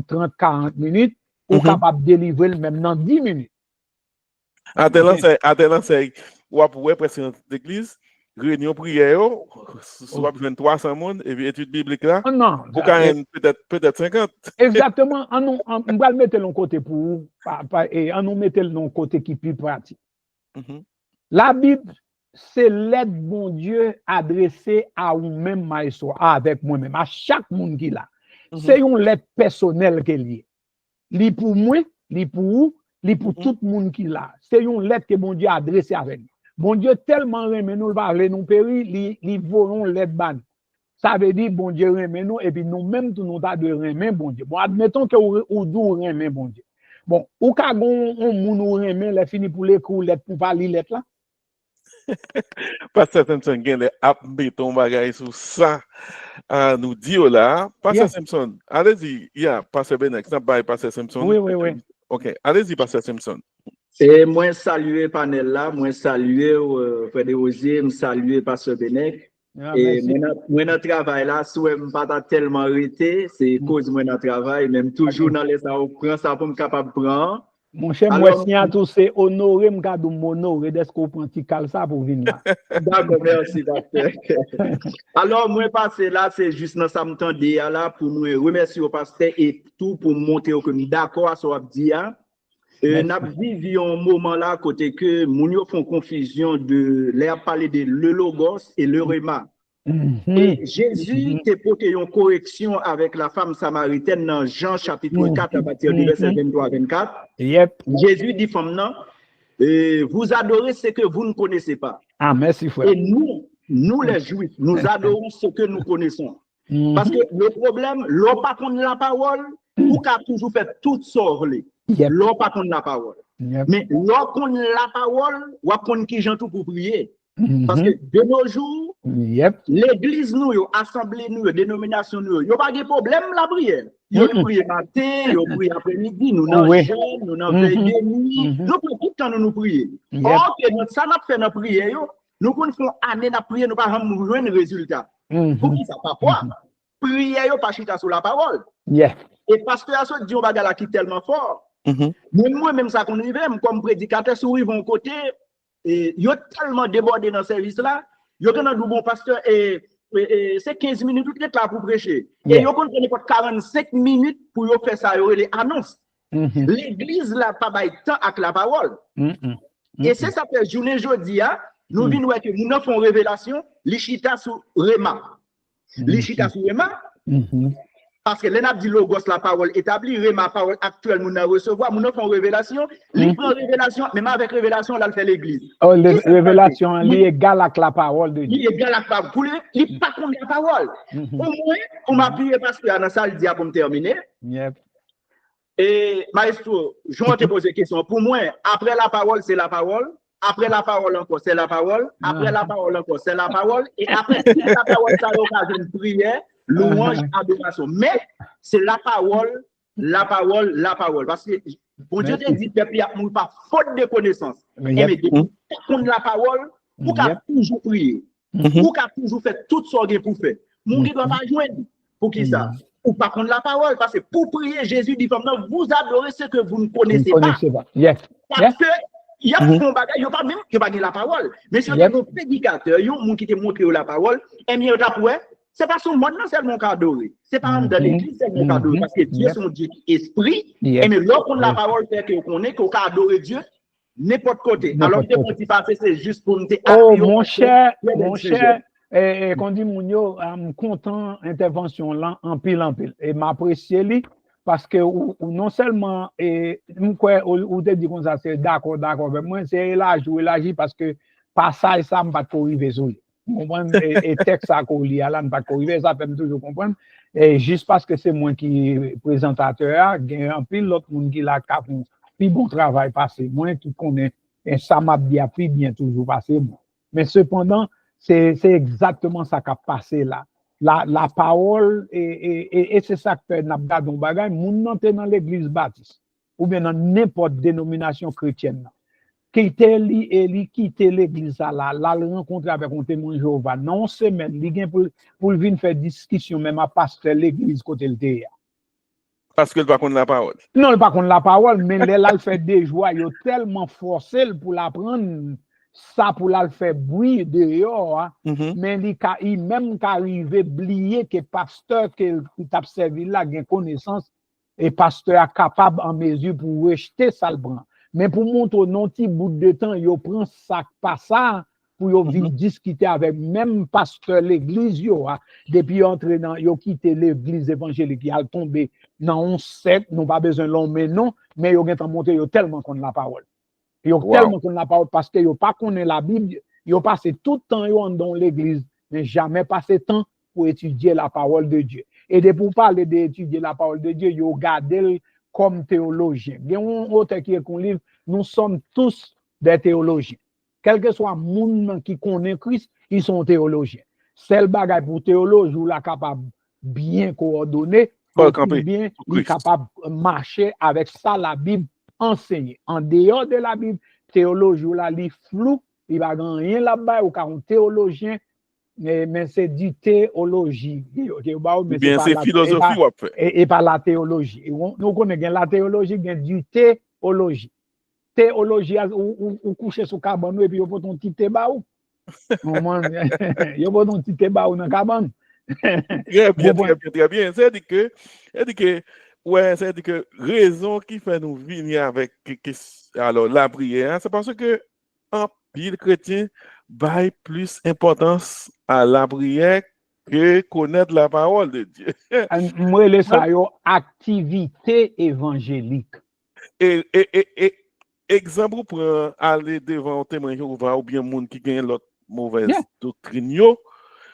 30-40 minutes ou capable délivrer même dans 10 minutes. Attends, c'est ou après presque l'église réunion prière, soit 300 monde et puis étude biblique là. Non, peut-être 50. Exactement, on va le mettre de côté pour et on nous mettre de côté qui plus pratique. La Bible c'est l'aide bon Dieu adressée à vous-même maestro avec moi-même à chaque monde qui là. C'est une lettre personnelle qu'elle est. Li pour moi, li pour vous, li pour tout le monde qui là. C'est une lettre que bon Dieu a adressée avec nous. Bon Dieu tellement remet nous, va nous périr, li volons l'aide ban. Ça veut dire bon Dieu remet nous et puis nous même tout nous ta de remet bon Dieu. Bon admettons que ou dou remet bon Dieu. Bon, ou ka gon on moun remet les fini pour l'écrire lettre pour pas lire lettre là. Pasteur Simpson gen le ap meton bagay sou ça nous dire là. Pasteur Yeah. Simpson, allez-y. Yeah, Pasteur Benek, ça bye Pasteur Simpson. Oui, oui, oui. OK, allez-y Pasteur Simpson. Et moi saluer panel là, moi saluer Frère Rosier, me saluer Pasteur Benek. Ah, Et merci. moi dans travail là, si je ne pas tellement arrêté, c'est cause moi dans travail, même toujours dans les ça prend ça pour me capable prendre. Mon cher, moi, si à tout c'est honoré, m'gade m'honorer d'être qu'on prend petit cal ça pour venir là. D'accord, merci, pasteur. Alors, moi, passer là, c'est juste dans ça m'entendez là pour nous remercier au pasteur et tout pour montrer que nous d'accord à ce qu'on dit. Nous avons vécu un moment là, côté que nous font confusion de l'air parler de le logos et le rhéma. Et Jésus t'a porté une correction avec la femme samaritaine dans Jean chapitre 4 à partir du verset 23-24. Yep. Jésus dit femme non, vous adorez ce que vous ne connaissez pas. Ah, merci frère. Et nous les Juifs, nous adorons ce que nous connaissons. Parce que le problème, l'on pas contre la parole, ou qu'a toujours fait toutes sortes. Yep. L'on pas contre la parole. Yep. Mais l'on contre la parole, ou contre qui j'en tout pour prier. Parce que de nos jours, Yep. l'église nous, l'assemblée nous, la dénomination nous, il n'y a pas de problème la prière. Nous prions matin, nous prions après-midi, nous n'avons Oui. jeûne, nous n'avons veille de nuit, nous prions tout le temps nous prions. Yep. Or que notre ça n'a fait dans prière, nous faisons année de prière, nous pas jouer un résultat. Pour qui ça pas quoi? Prière pas chita sur la parole. Yeah. Et pasteur a dit on va là qui est tellement fort. Moi même ça qu'on arrive comme prédicateur sur vont côté et yo tellement débordé dans ce service là, yo quand un bon pasteur et c'est 15 minutes tout est là pour prêcher. Et yo qu'on prend 45 minutes pour yo faire ça yo les annonces. L'église là pas bail temps avec la parole. Et c'est ça fait journée jodi nous venons que nous avons une révélation, l'Ichita sur Rema. L'Ichita sur Rema parce que l'on dit logos la parole établie, Rema parole actuelle nous avons recevoir, nous avons une révélation, il prend révélation, même avec révélation là le fait l'église. Oh, révélation est égale avec la parole de Dieu. Il est égal à la parole. Pour lui, il n'est pas contre la parole. Au moins, on m'a appuyé parce que dans la salle pour me terminer. Yep. Et maestro, je vais te poser une question. Pour moi, après la parole, c'est la parole. Après la parole encore, c'est la parole. Après la parole encore, c'est la parole. Et après, toute la parole, ça a l'occasion de prière, louange, adoration. Mais c'est la parole, la parole, la parole. Parce que, bon Dieu te dit, peuple, il n'y a pas faute de connaissance. Mais depuis qu'on la parole, pour qu'à toujours prier, pour qu'à toujours faire toutes sortes pour faire. Mon Dieu doit pas joindre. Pour qui ça? Ou pas contre la parole. Parce que pour prier, Jésus dit, vous adorez ce que vous ne connaissez pas. Yes. Parce que, il y a un bagage, il n'y a pas même qui pas la parole. Mais si on est un prédicateur, il y a un monde qui te montre la parole, et bien, c'est pas son monde, non, seulement qu'adorer. C'est pas dans l'église, seulement qu'adorer. Parce que Dieu, c'est un Dieu qui est esprit. Et mais lorsqu'on la parole fait qu'on est, qu'on adorer Dieu, n'importe côté. Alors, ce qu'on dit passer, c'est juste pour nous dire. Oh, mon cher, qu'on dit, Mounio, je suis content intervention là, en pile. Et m'apprécier lui. Parce que non seulement, ou te dit comme ça, c'est d'accord, mais moi, c'est élargi parce que passage, ça ne va pas arriver sur lui. Vous comprenez? Et texte, ça, qu'on lit, là, ne va pas arriver, ça fait toujours comprendre. Et juste parce que c'est moi qui est présentateur, il y a un pile l'autre monde qui l'a fait un plus bon travail passé. Moi, tout connaît, et ça m'a bien pris, bien toujours passé. Mais cependant, c'est exactement ça qui a passé là. La parole, et c'est ça que fait Nabgadon Bagay, moun nan te dans l'église baptiste, ou bien dans n'importe dénomination chrétienne. Quitte l'église là, le rencontrer avec un témoin Jéhovah, non semaine, li gen pour venir faire discussion, même à pasteur l'église côté le théâtre. Parce que le pas contre la parole. Non, le pas contre la parole, mais là, il fait des joies, il est tellement forcé pour l'apprendre. Ça pour la faire bruit dehors, mais il même qu'arriver oublier que pasteur qui t'a servi là a connaissance et pasteur est capable en mesure pour rejeter ça le bran. Mais pour montrer non petit bout de temps, il prend ça pas ça pour venir discuter avec même pasteur l'église depuis entrer dans yo quitter l'église évangélique il a tombé dans 11 secte, non pas besoin long mais non, mais yo gen monter tellement contre la parole. Ils ont tellement qu'on la parole parce qu'ils n'ont pas connu la Bible, ils ont passé tout le temps dans l'église, mais jamais passé temps pour étudier la parole de Dieu. Et pour parler d'étudier la parole de Dieu, ils ont gardé comme théologien. Il y a un auteur qui est qu'on livre, nous sommes tous des théologiens. quel que soit monde qui connaît Christ, ils sont théologiens. Celle bagaille pour théologie ou la capable bien coordonner, bien il capable marcher avec ça la Bible enseignée. En dehors de la Bible, théologie ou la li flou, il va rien là-bas ou car un théologien mais c'est du théologie. Bien c'est philosophie et pas la théologie. Nous connaissons la théologie, il y a du théologie. Théologie ou coucher sous cabane et puis on peut ton petit débat ou. Yo peut ton petit débat ou dans cabane. Très bien. C'est-à-dire que raison qui fait nous venir avec alors la prière, c'est parce que en pile chrétien baille plus importance à la prière que connaître la parole de Dieu. Moi le ça yo activité évangélique. Et exemple pour aller devant un témoin Jéhovah ou bien monde qui gagne l'autre mauvaise doctrine,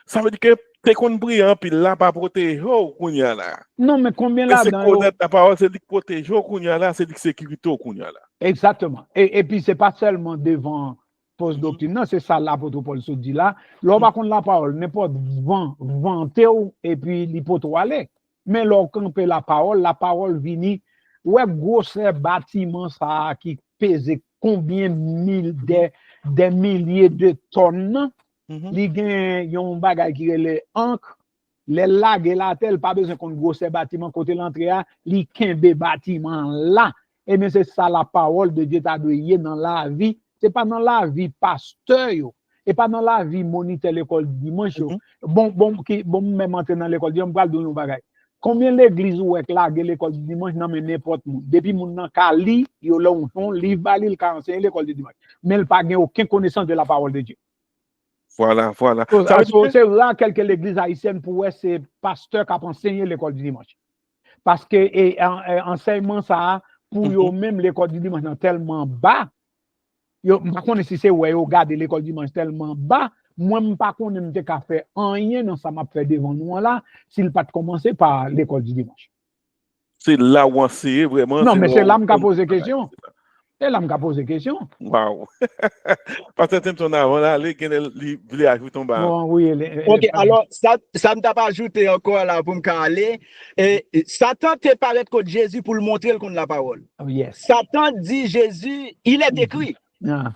ça veut dire que t'es qu'on prie puis là pas protéger kounya là. Non mais combien là c'est connaître la parole, c'est protéger kounya là, c'est sécurité kounya là. Exactement. Et puis c'est pas seulement devant fausse doctrine, non, c'est ça l'apôtre Paul se dit là. L'on va contre la parole, n'importe vanter et puis l'hypothèse aller. Mais l'on camper la parole vini ouais gros bâtiment ça qui pèse combien des milliers de tonnes. Li gen yon bagay qui le encre, les lag et la tel pas besoin qu'on gros bâtiment côté l'entrée li kembe bâtiment là. Et mais c'est ça la parole de Dieu t'a doué dans la vie. C'est pas dans la vie pasteur yo, et pas dans la vie moniteur l'école dimanche yo. Bon même entrer dans l'école dimanche, on parle de nous bagay. Combien l'église ou est là l'école dimanche non mais n'importe où. Depuis moun nan ka li, yo l'on livre balil ka enseigner l'école du dimanche. Mais il pas gen aucune connaissance de la parole de Dieu. Voilà. C'est là quelque l'église haïtienne pour ces pasteurs qui ont enseigné l'école du dimanche. Parce que enseignement ça pour eux même l'école du dimanche est tellement bas. Yo pas connait si c'est ouais regarder l'école du dimanche tellement bas, moi pas connait m'te ka faire rien dans ça m'a fait devant nous là s'il pas commencer par l'école du dimanche. C'est là où c'est vraiment. Non mais c'est là m'ka poser question. C'est là m'ka poser question. Wow. Parce que ton avant là, les voulait ajouter ton bas. Bon, oui. OK, alors ça m'a pas ajouté encore là pour me caler. Et Satan te paraît contre Jésus pour le montrer contre la parole. Yes. Satan dit Jésus, il est écrit. La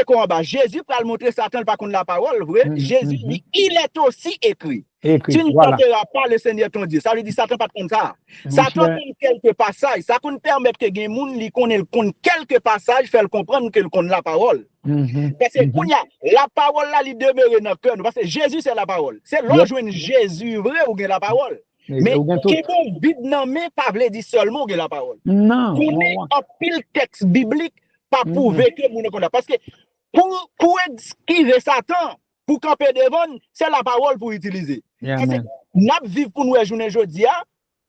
combat. Jésus pour le montrer Satan pas contre la parole, vrai? Jésus dit, il est aussi écrit. Tu ne porteras pas le Seigneur ton Dieu. Ça veut dire Satan pas contre ça. Satan connaît quelques passages. Ça peut permettre que les gens li connaissent quelques passages, faire comprendre que connaît la parole. Parce que la parole là, il demeure dans le cœur. Parce que Jésus c'est la parole. C'est là joindre Jésus vrai ou la parole. Mais qui bon vide non mais pas veut dire seulement que la parole. Non. Connaît un pile texte biblique pas prouver que nous ne connaissons pas. Parce que pour esquiver Satan, pour camper devant, c'est la parole pour utiliser. Parce que nous vivons pour nous journée aujourd'hui,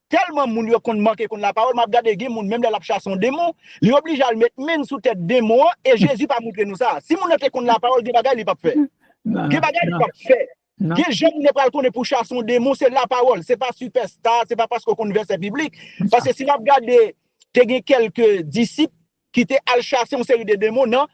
tellement moun yo kon manque contre la parole, m'a regardé gen moun même de la chasse son démon, li oblige à le mettre même sous tête démon et Jésus pas montrer nous ça. Si moun était contre la parole, gen bagay li pas fait. Gen bagay li pas fait. Gen jeune ne pas connaître pour chasser son démon, c'est la parole, c'est pas superstar, c'est pas parce qu'on connaît verset biblique. Parce que si m'a regardé quelques disciples qui étaient à chasser une série de démons, non,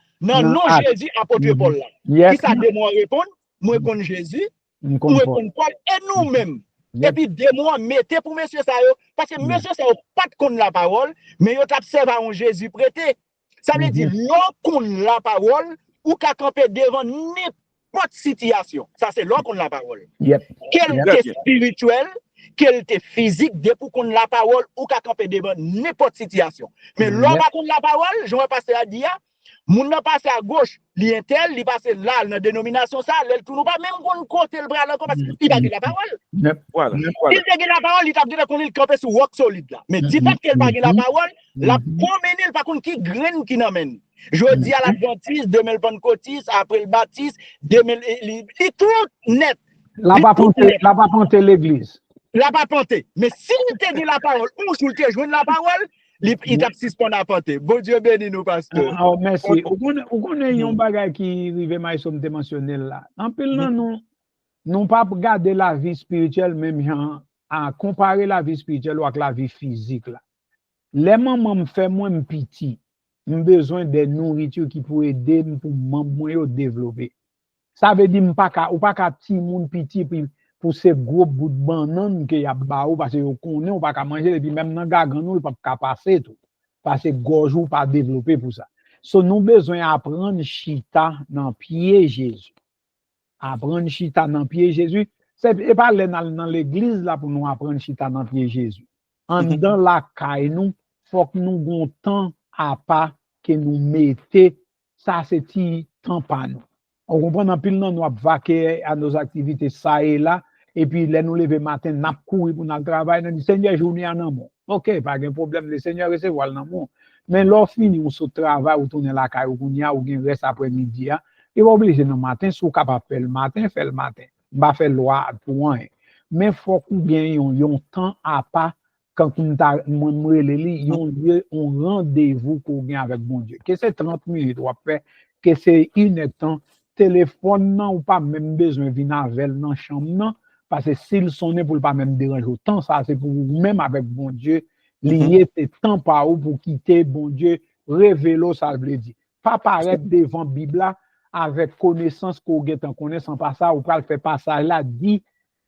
Jésus, apôtre Paul là. Qui ça démon répond? Moi, connais Jésus, moi, connais Paul, et nous-mêmes. Et puis, démons, mettez pour monsieur ça, parce que monsieur ça, pas de connaître la parole, mais vous observez un Jésus prêté. Ça veut dire, l'on connaît la parole, ou qu'à camper devant n'importe situation. Ça, c'est l'on connaît la parole. Quel était spirituel, quel était physique, dès pour qu'on la parole ou qu'à camper devant n'importe situation. Mais l'homme va qu'on la parole, je vais passer à dire, moun n'a passé à gauche, li intel, li passe là, dans la dénomination ça, elle tourne pas, même qu'on côté le bras là, parce qu'il a dit la parole. Voilà. Il a dit la parole, il t'a dit qu'on est campé sur rock solide là. Mais dis pas qu'elle pas dit la parole, la promener par contre qui graine qui n'amène. Je dis à l'Adventiste, demain le Pentecôtiste, après le Baptiste, demain il tout net. La pas planter l'église. La pas planter. Mais si il te dit la parole, ou si il te joue la parole, il t'a suspend à planter. Bon Dieu béni nous, pasteur. Merci. Ou connaît un bagage qui rive ma somme mentionné là. En pile non pas regarder la vie spirituelle même genre à comparer la vie spirituelle avec la vie physique là. Les mamans me fait moins petit. j'ai besoin de nourriture qui peut aider pour moi développer. Ça veut dire ou pas qu'à petit monde petit pour ces gros bouts de banane que y a ba ou parce que on connaît on pas qu'à manger et puis même dans gagan nous pas qu'à passer tout parce que gorge ou pas développer pour ça. So nous besoin apprendre chita dans pied Jésus. Apprendre chita dans pied Jésus, c'est pas dans l'église là pour nous apprendre chita dans pied Jésus. En dans la caille nous faut que nous gon temps à pas que nous mettez ça c'est petit temps pas nous. On comprend en pile nous vaquer à nos activités ça et là et puis là nous lever matin n'a courir pour notre travail nous dit Seigneur journée en amont. OK, pas de problème le Seigneur recevoir l'amour. Mais lorsque fini ou sur travail ou tourner la caille ou bien reste après-midi il va obliger le matin sous capable faire le matin pas faire loi pour rien. Mais faut qu'on bien un temps à pas quand on t'a on rendez-vous qu'on gagne avec bon Dieu. Que c'est 30 minutes ou faire que c'est une temps téléphone non ou pas même besoin venir avec dans chambre non parce que s'il sonne pour pas même déranger autant ça c'est pour même avec bon Dieu lié c'est temps pas ou pour quitter bon Dieu révélo ça veut dire pas paraître devant Bible avec connaissance qu'on get en connaissant pas ça ou pas faire passage là dit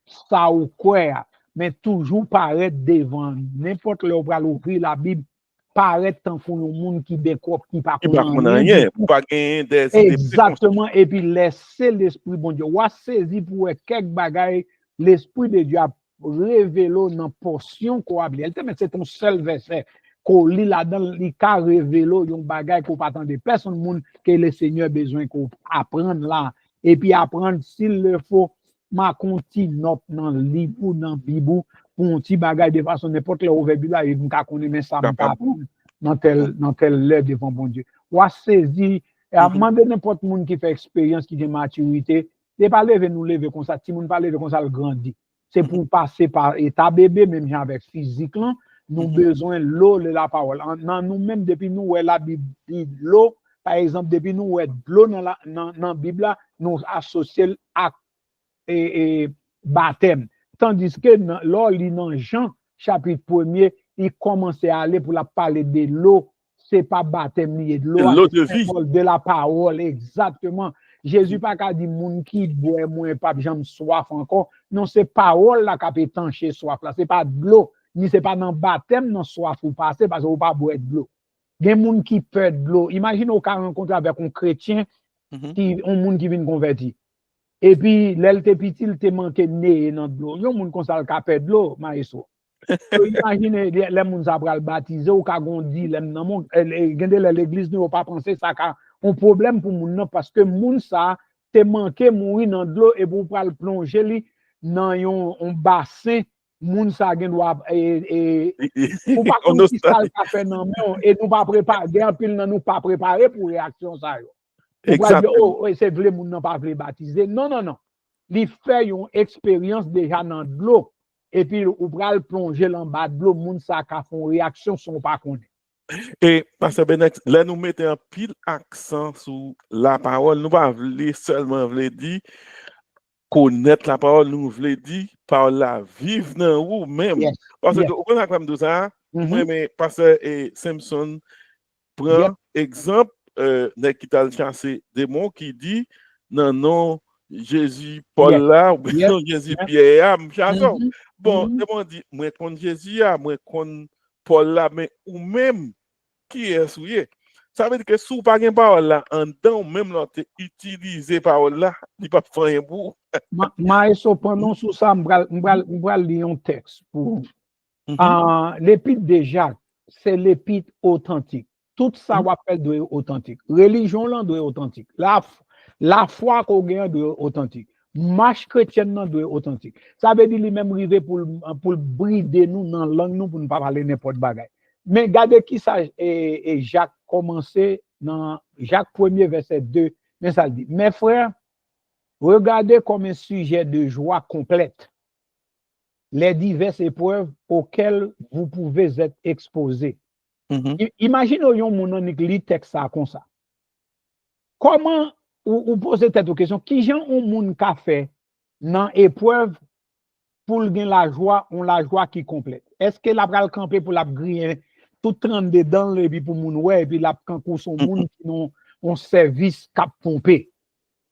ça ou quoi mais toujours paraître devant n'importe le bras ouvrir la Bible paraître tant pour le monde qui découvre qui pas rien pas gagner des exactement et puis laisser l'esprit bon Dieu ou saisir pour quelques bagailles l'esprit de Dieu a révélé dans portion qu'on a elle te met c'est ton seul verset qu'on lit là-dedans il ca révélé un bagaille qu'on pas attendre personne monde que le Seigneur besoin qu'on apprendre là et puis apprendre s'il le faut ma continue dans livre ou dans Bible pour un petit bagaille de façon n'importe le ouvert là il m'ka connaît mais ça m'ka dans tel l'heure devant bon Dieu ou saisir et à demander n'importe monde qui fait expérience qui a maturité c'est pas lever nous lever comme ça si monde pas lever comme ça le grandit c'est pour passer par état bébé même avec physique là nous besoin l'eau de la parole nous même depuis nous la Bible l'eau par exemple depuis nous l'eau dans Bible nous associer à et baptême tandis que lors dans Jean chapitre 1er il commençait à aller pour la parler de l'eau c'est pas baptême ni de l'eau de vie de la parole exactement Jésus pas qu'a dit moun qui boit moins pas j'aime soif encore non c'est parole là qui peut tancher soif là c'est pas de l'eau ni c'est pas dans baptême non soif ou passer parce que ou pas boire de l'eau des moun qui peur de l'eau imagine au cas rencontrer avec un chrétien qui un monde qui vient convertir et puis l'elle petit il te manqué nez dans de l'eau yon moun comme ça le capé de l'eau maïso imagine les moun ça pral baptiser ou ka gondi l'aime dans monde l'église ne pas penser ça ka un problème pour moun non parce que moun ça te manqué mourir dans de l'eau et pour pral plonger li dans un bassin moun ça gen doit et ou pas comme si ça ka fait non et nous pas préparer en pile nous pas préparer pour réaction ça yo. Exactement. Oh, c'est vrai, moun nan pas vle baptiser. Non. Li fait une expérience déjà dans de l'eau. Et puis, ou pral plonger en bas de l'eau, moun sa ka font réaction son pas connaît. Et, Pasteur Benex, là, nous mettons un pile accent sur la parole. Nous pas seulement dire connaître la parole, nous voulons dire par la vivre dans vous même. Yes. Parce que, on a comme ça, mais Pasteur Simpson prend exemple. Qui t'a chassé démon qui dit non Jésus Paul là ou non Jésus Pierre bon démon dit moi contre Jésus moi contre Paul là mais ou même qui est souillé ça veut dire que sous pas gain parole là en dedans même là utiliser parole là il pas faire un bout mais cependant sous ça m'bral lire un texte pour l'épître de Jacques c'est l'épître authentique. Tout ça va faire doit être authentique. Religion là doit être authentique. La foi qu'on gagne doit être authentique. Marche chrétienne là doit être authentique. Ça veut dire lui même river pour brider nous dans langue nous pour ne pas parler n'importe bagaille. Mais regardez qui ça et Jacques commençait dans Jacques 1er verset 2, mais ça dit mes frères regardez comme un sujet de joie complète les diverses épreuves auxquelles vous pouvez être exposés. Imaginez yon moun nan li texte ça comme ça. Comment ou poser cette question qui gens on moun ka fait dans épreuve pour gagner la joie, on la joie qui complète. Est-ce que la pral camper pour la griller tout trempe dedans, et puis pour moun ouais, et puis la kankou son moun qui n'ont un service cap pompé.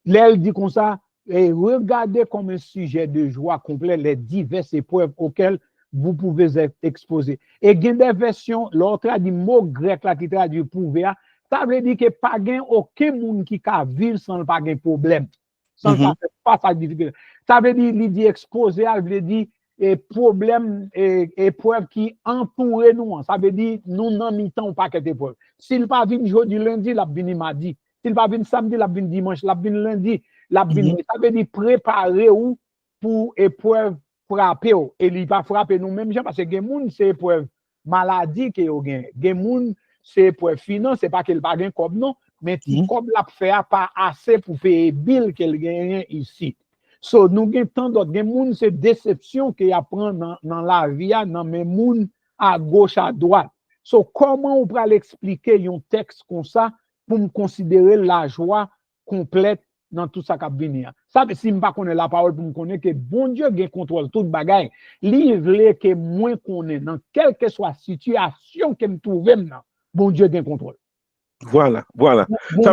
Là, elle dit comme ça, et regardez comme un sujet de joie complet les diverses épreuves auxquelles vous pouvez être exposés. Et il y a des versions, l'autre a dit mot grec là qui traduit prouver, ça veut dire que pas gain aucun monde qui a vivre sans pas gain problème. Sans pas sa difficulté. Ça veut dire, il dit exposé, ça veut dire et problème et épreuve qui entoure nous. Ça veut dire nous n'en mi-temps pas qu'être épreuve. S'il pas vient jeudi, lundi, la vient mardi. S'il pas vient samedi, la vient dimanche, la vient lundi, la vient. Ça veut dire préparer ou pour épreuve frapper ou. Et il pas frapper nous mêmes parce que gen moun c'est épreuve maladie que yo gen. Gen moun c'est épreuve finance, c'est pas qu'il pas gen comme non, mais comme l'a fait pas assez pour payer bill qu'elle gagne ici. So, nous avons tant d'autres. Gen moun c'est déception qu'il apprend dans la vie, dans mes moun à gauche, à droite. So, comment on peut l'expliquer un texte comme ça pour me considérer la joie complète dans tout ça qui a venir? Ça, si je ne connais pas la parole pour me connaître que bon Dieu a contrôle toute bagaille. Livre que moins connaît dans quelle que soit la situation que me trouve maintenant, bon Dieu a contrôle. Voilà. Bon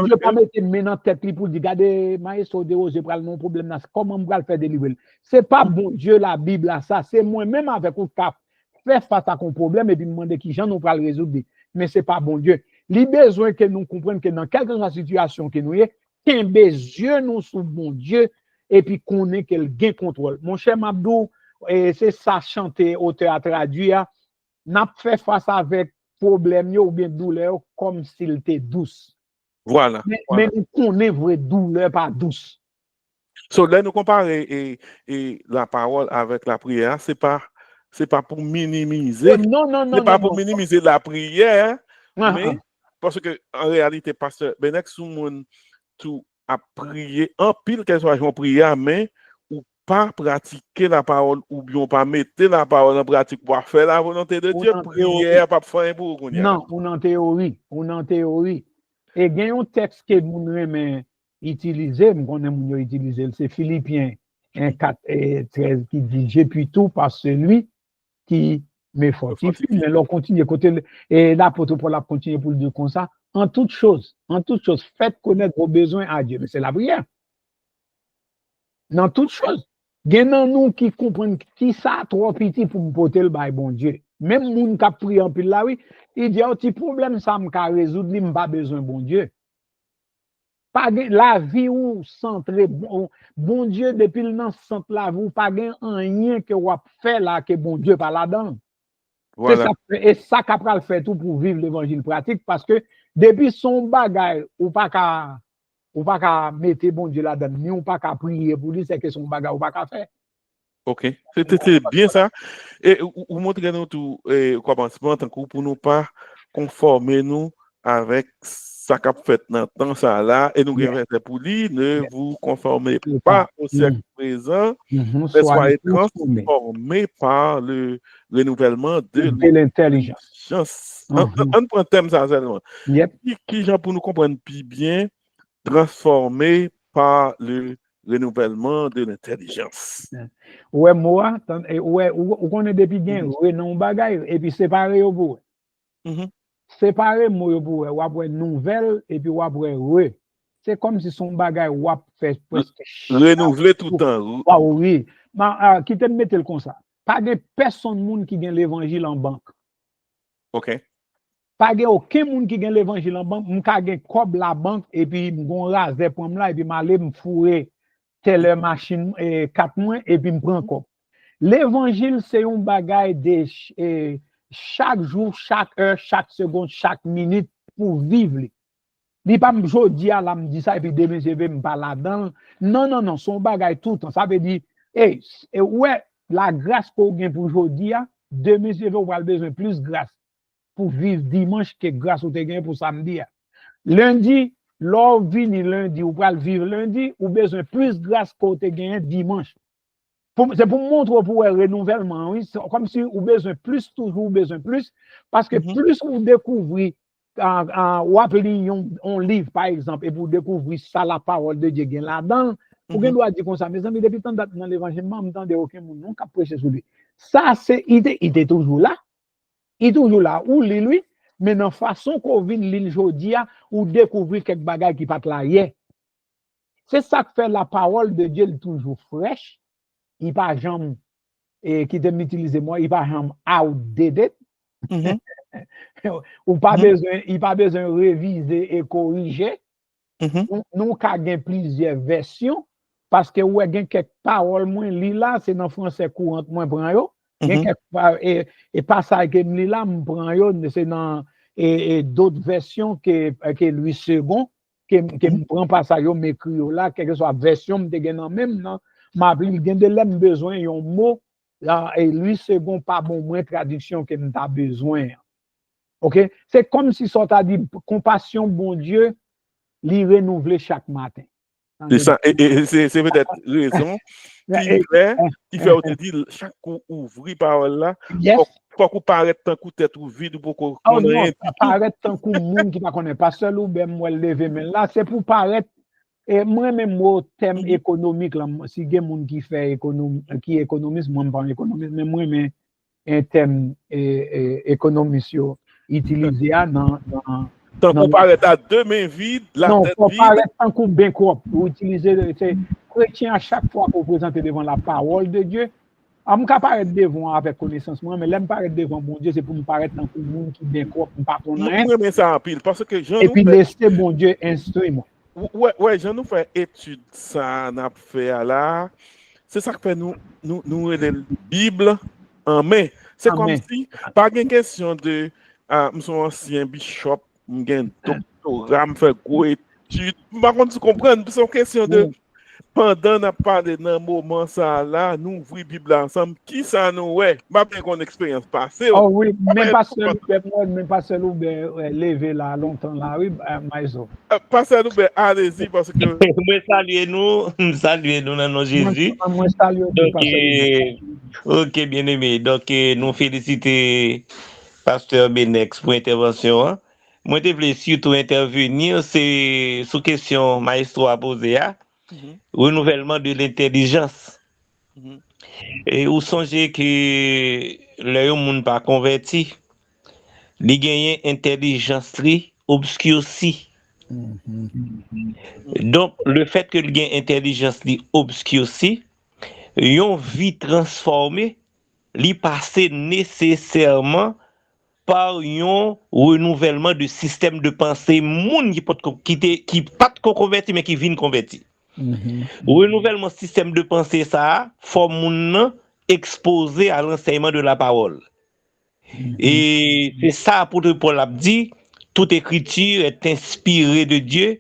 Dieu pas mettre maintenant tête pour dire regardez maestro de je prends mon problème là comment me le faire délivrer. C'est pas bon Dieu la Bible là ça, c'est moi même avec un cap faire face à ton problème et puis demander qui j'en nous pas le résoudre. Mais c'est pas bon Dieu. Il besoin que nous comprenions que dans quelque situation que nous est, qu'un yeux nous sous bon Dieu et puis qu'on ait qu'elle gain contrôle. Mon cher Mabdou, c'est ça chanter auteur traduit n'a fait face avec problème ou bien douleur comme s'il était douce. Voilà. Mais nous connaissons vraie douleur pas douce. So là nous comparer et la parole avec la prière, c'est pas pour minimiser. Non. C'est pas pour minimiser la prière, mais parce que en réalité pasteur Benek sou moun tout a prié en pile qu'elle soit en prière mais ou pas pratiquer la parole ou bien pas mettre la parole en pratique pour faire la volonté de Dieu, prière pas faire pour qu'on. Non, on en théorie. Et il y a un texte que nous aimons utiliser, c'est Philippiens 1, 4 et 13 qui dit j'ai pu tout par celui qui me fortifie. Mais l'on continue côté et l'apôtre Paul a continué pour le dire comme ça, en toute chose, faites connaître vos besoins à Dieu, mais c'est la prière. Dans toute chose. Il y a nous qui comprennent qui ça trop petit pour me porter le bail bon Dieu. Même moun qui a prié en pile là, oui, il dit, un petit problème, ça me résoudre, il m'a pas besoin bon Dieu. Pas la vie ou centré, bon Dieu, depuis le nan centre la vie, pas rien que vous fait là, que bon Dieu pas là-dedans. Voilà. Et ça qu'après fait tout pour vivre l'évangile pratique, parce que depuis son bagage, ou pas qu'à mettre bon Dieu là-dedans, ni ou pas qu'à prier pour lui, c'est que son bagage ou pas qu'à faire. Ok, c'était bien ça. Et vous montrez nous tout commencement tant pour nous pas conformer nous avec ça qu'a fait dans temps ça là et nous répétons pour lui ne vous conformez pas au siècle présent, mais soyez transformés par le renouvellement de l'intelligence. On prend thème ça seulement. Qui gens pour nous comprendre plus bien, transformés par le renouvellement de l'intelligence. Ouais, moi, on connaît depuis bien, non bagaille, et puis séparer au bout. Séparer moi au bout, ou après nouvelle, et puis ou après c'est comme si son bagaille ou fait presque. Renouveler tout le temps. Ah oui. Mais qui te mette le comme ça. Pas de personne monde qui gagne l'évangile en banque. OK. Pas de aucun monde qui gagne l'évangile en banque, m'ka gagne cob la banque et puis m'gon raser pour là et puis m'aller m'fourer telle machine 4 mois et puis m'prend cob. L'évangile c'est un bagaille de chaque jour, chaque heure, chaque seconde, chaque minute pour vivre. Li pas jodi à la me dit ça et puis demain je vais me pas là-dedans. Non, son bagaille tout le temps. Ça veut dire ouais, la grâce qu'on gagne pour jodi demain je vais avoir besoin plus grâce pour vivre dimanche que grâce au te gagne pour samedi. Lundi, l'or vini lundi ou pour vivre lundi ou besoin plus grâce qu'on te gagne dimanche. C'est pour montrer pour un renouvellement, oui, c'est comme si vous besoin plus, toujours besoin plus, parce que plus vous découvrez, ou appelez un livre par exemple, et vous découvrez ça, la parole de Dieu là-dedans, vous doit dire comme ça, mes amis, depuis tant d'années dans l'évangile, je n'entendais aucun monde qui a prêché sur lui. Ça, il était toujours là. Il toujours là, ou lui, mais dans façon qu'on vient l'île jodia, ou découvrir quelques bagages qui pas là hier. C'est ça que fait la parole de Dieu toujours fraîche. Il pas jamais, et qui t'aime utiliser moi, il pas jamais outdated. Ou pas besoin, il pas besoin de réviser et corriger. Nous avons plusieurs versions, parce que ouais, il y a quelques paroles, moins li là, c'est dans français courant, moins prend yo. Et passage que li là, prend yo, c'est dans d'autres versions que Louis II, que prend passage yo, m'écrit là, quelle que soit version, m'te gen nan même nan, m'a pris gen de l'aime besoin yon mot, là, et Louis II pas bon moins traduction que nous avons besoin. OK? C'est comme si ça t'a dit compassion, bon Dieu, l'y renouveler chaque matin. C'est ça, et c'est peut-être raison qui fait autant dire chaque coup ouvrir parole là, pour qu'on paraît tant coup tête ou vide pour qu'on non, paraître tant coup monde qui pas connaît pas seul ou ben moi lever mais là c'est pour paraître et moi même au thème économique là si il y a monde qui fait économie qui économiste moi pas économiste mais moi mais un thème économiste utilisé dans tant qu'on paraît à deux mains vides, la tête vide. Non, paraît tant qu'on bien quoi pour utiliser chrétien à chaque fois pour présenter devant la parole de Dieu. Je peux paraître devant avec connaissance, moi, mais là, je paraître devant mon Dieu, c'est pour me paraître dans le monde qui bien quoi, pour ne pas rien. Mais ça en pile, parce que Jean et puis laisser mon Dieu instruire moi. Ouais, Jean nous fait étude ça, n'a fait là. C'est ça que fait nous la Bible en main. C'est comme si, pas une question de, je suis ancien bishop, je suis doctorat, je fais gros études. Par contre, tu comprends, c'est une question de, pendant qu'on parle d'un moment ça là, nous ouvrons la Bible ensemble, qui ça nous est? Pas bien qu'on expérience passée. Oh oui, même pas seul ou lever là longtemps là, oui, Maïso. Pas seul ou allez-y parce que. Nous saluons dans nos Jésus. Ok, bien aimé. Donc, nous félicitons Pasteur Benex pour l'intervention. Moi, je voulais surtout intervenir, c'est sous question maestro a posé, renouvellement de l'intelligence. Et vous songez que le monde pas converti, il gagne intelligence obscurcie. Donc, le fait que il gagne intelligence obscurcie, yon vie transformée, li passe nécessairement par un renouvellement de système de pensée, moun qui pas converti mais qui vient converti. Renouvellement système de pensée ça, faut moun exposé à l'enseignement de la parole. Et c'est ça apôtre Paul a dit, toute écriture est inspirée de Dieu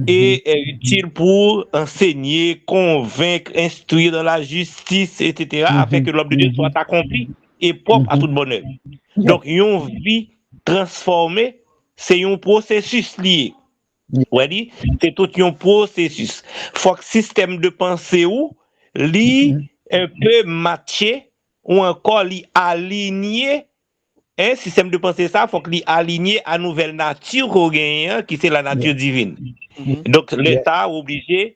et est utile pour enseigner, convaincre, instruire dans la justice, etc., afin que l'homme de Dieu soit accompli et propre à toute bonne œuvre. Donc, une vie transformée, c'est un processus lié. C'est tout un processus. Il faut que le système de pensée ou li un peu matché ou encore li aligné. Un système de pensée ça, il faut que li aligné à nouvelle nature qu'on gagne, qui c'est la nature divine. Donc, l'État obligé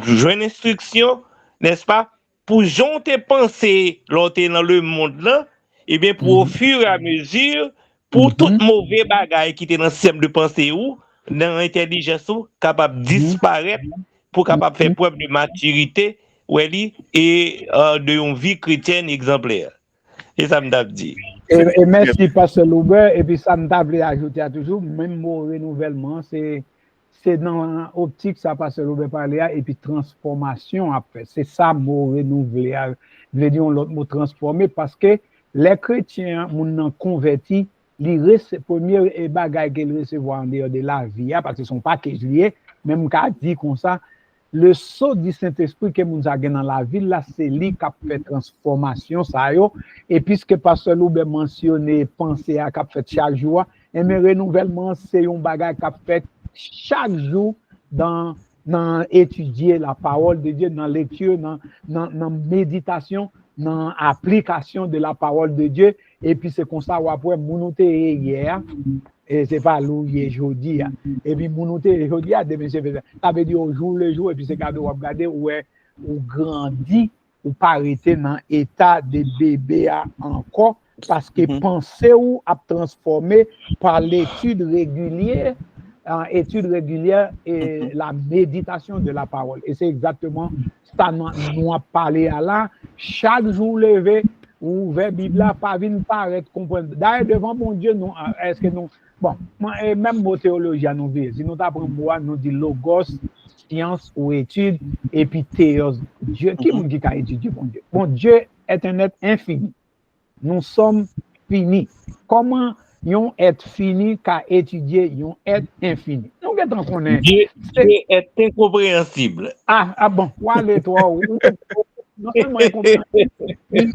jouer une instruction, n'est-ce pas, pour jonter penser l'autre dans le monde là, et bien pour au fur et à mesure, pour tout mauvais bagage qui était dans le système de pensée ou dans l'intelligence ou capable de disparaître pour capable faire preuve de maturité et de une vie chrétienne exemplaire. Et ça me dit. Et merci Pasteur Loubert, et puis ça me t'a ajouter à toujours, même mot renouvellement, c'est dans l'optique, ça Pasteur Loubert parlait, et puis transformation après. C'est ça, mot renouveler. Je veux dire l'autre mot transformer, parce que les chrétiens, mon convertis, les premiers bagages qu'ils reçoivent en dehors de la vie, parce que ce ne sont pas que liés, même qu'à dire comme ça, le saut du Saint-Esprit que nous avons dans la ville, là, c'est lui qui a fait transformation, ça yo. Et puisque Pasteur Loubert mentionné, penser à qui a fait chaque jour, et mais renouvellement, c'est un bagage qui a fait chaque jour dans étudier la parole de Dieu, dans lecture, dans méditation, dans application de la parole de Dieu. Et puis c'est comme ça, après, monoté hier, et c'est pas loué aujourd'hui. Et puis monoté aujourd'hui, demain c'est fait. Ça veut dire au jour le jour, et puis c'est quand on regarder où grandit, ou pas arrêter dans l'état de bébé encore, parce que pensée ou a transformé par l'étude régulière et la méditation de la parole. Et c'est exactement ça nous a parlé à là. Chaque jour levé, ou vers Bible, pas venir paraître comprendre. D'ailleurs, devant mon Dieu, nous, est-ce que nous, bon, même mot théologie, nous dit, si nous apprenons moi, nous dit logos, science ou étude, et puis théos. Dieu, qui a étudié mon Dieu? Mon Dieu est un être infini. Nous sommes finis. Comment yon être fini qu'à étudier yon être infini? Nous qu'est-ce qu'on est? Dieu est incompréhensible. Ah bon, voilà toi. Non seulement incompréhensible, mais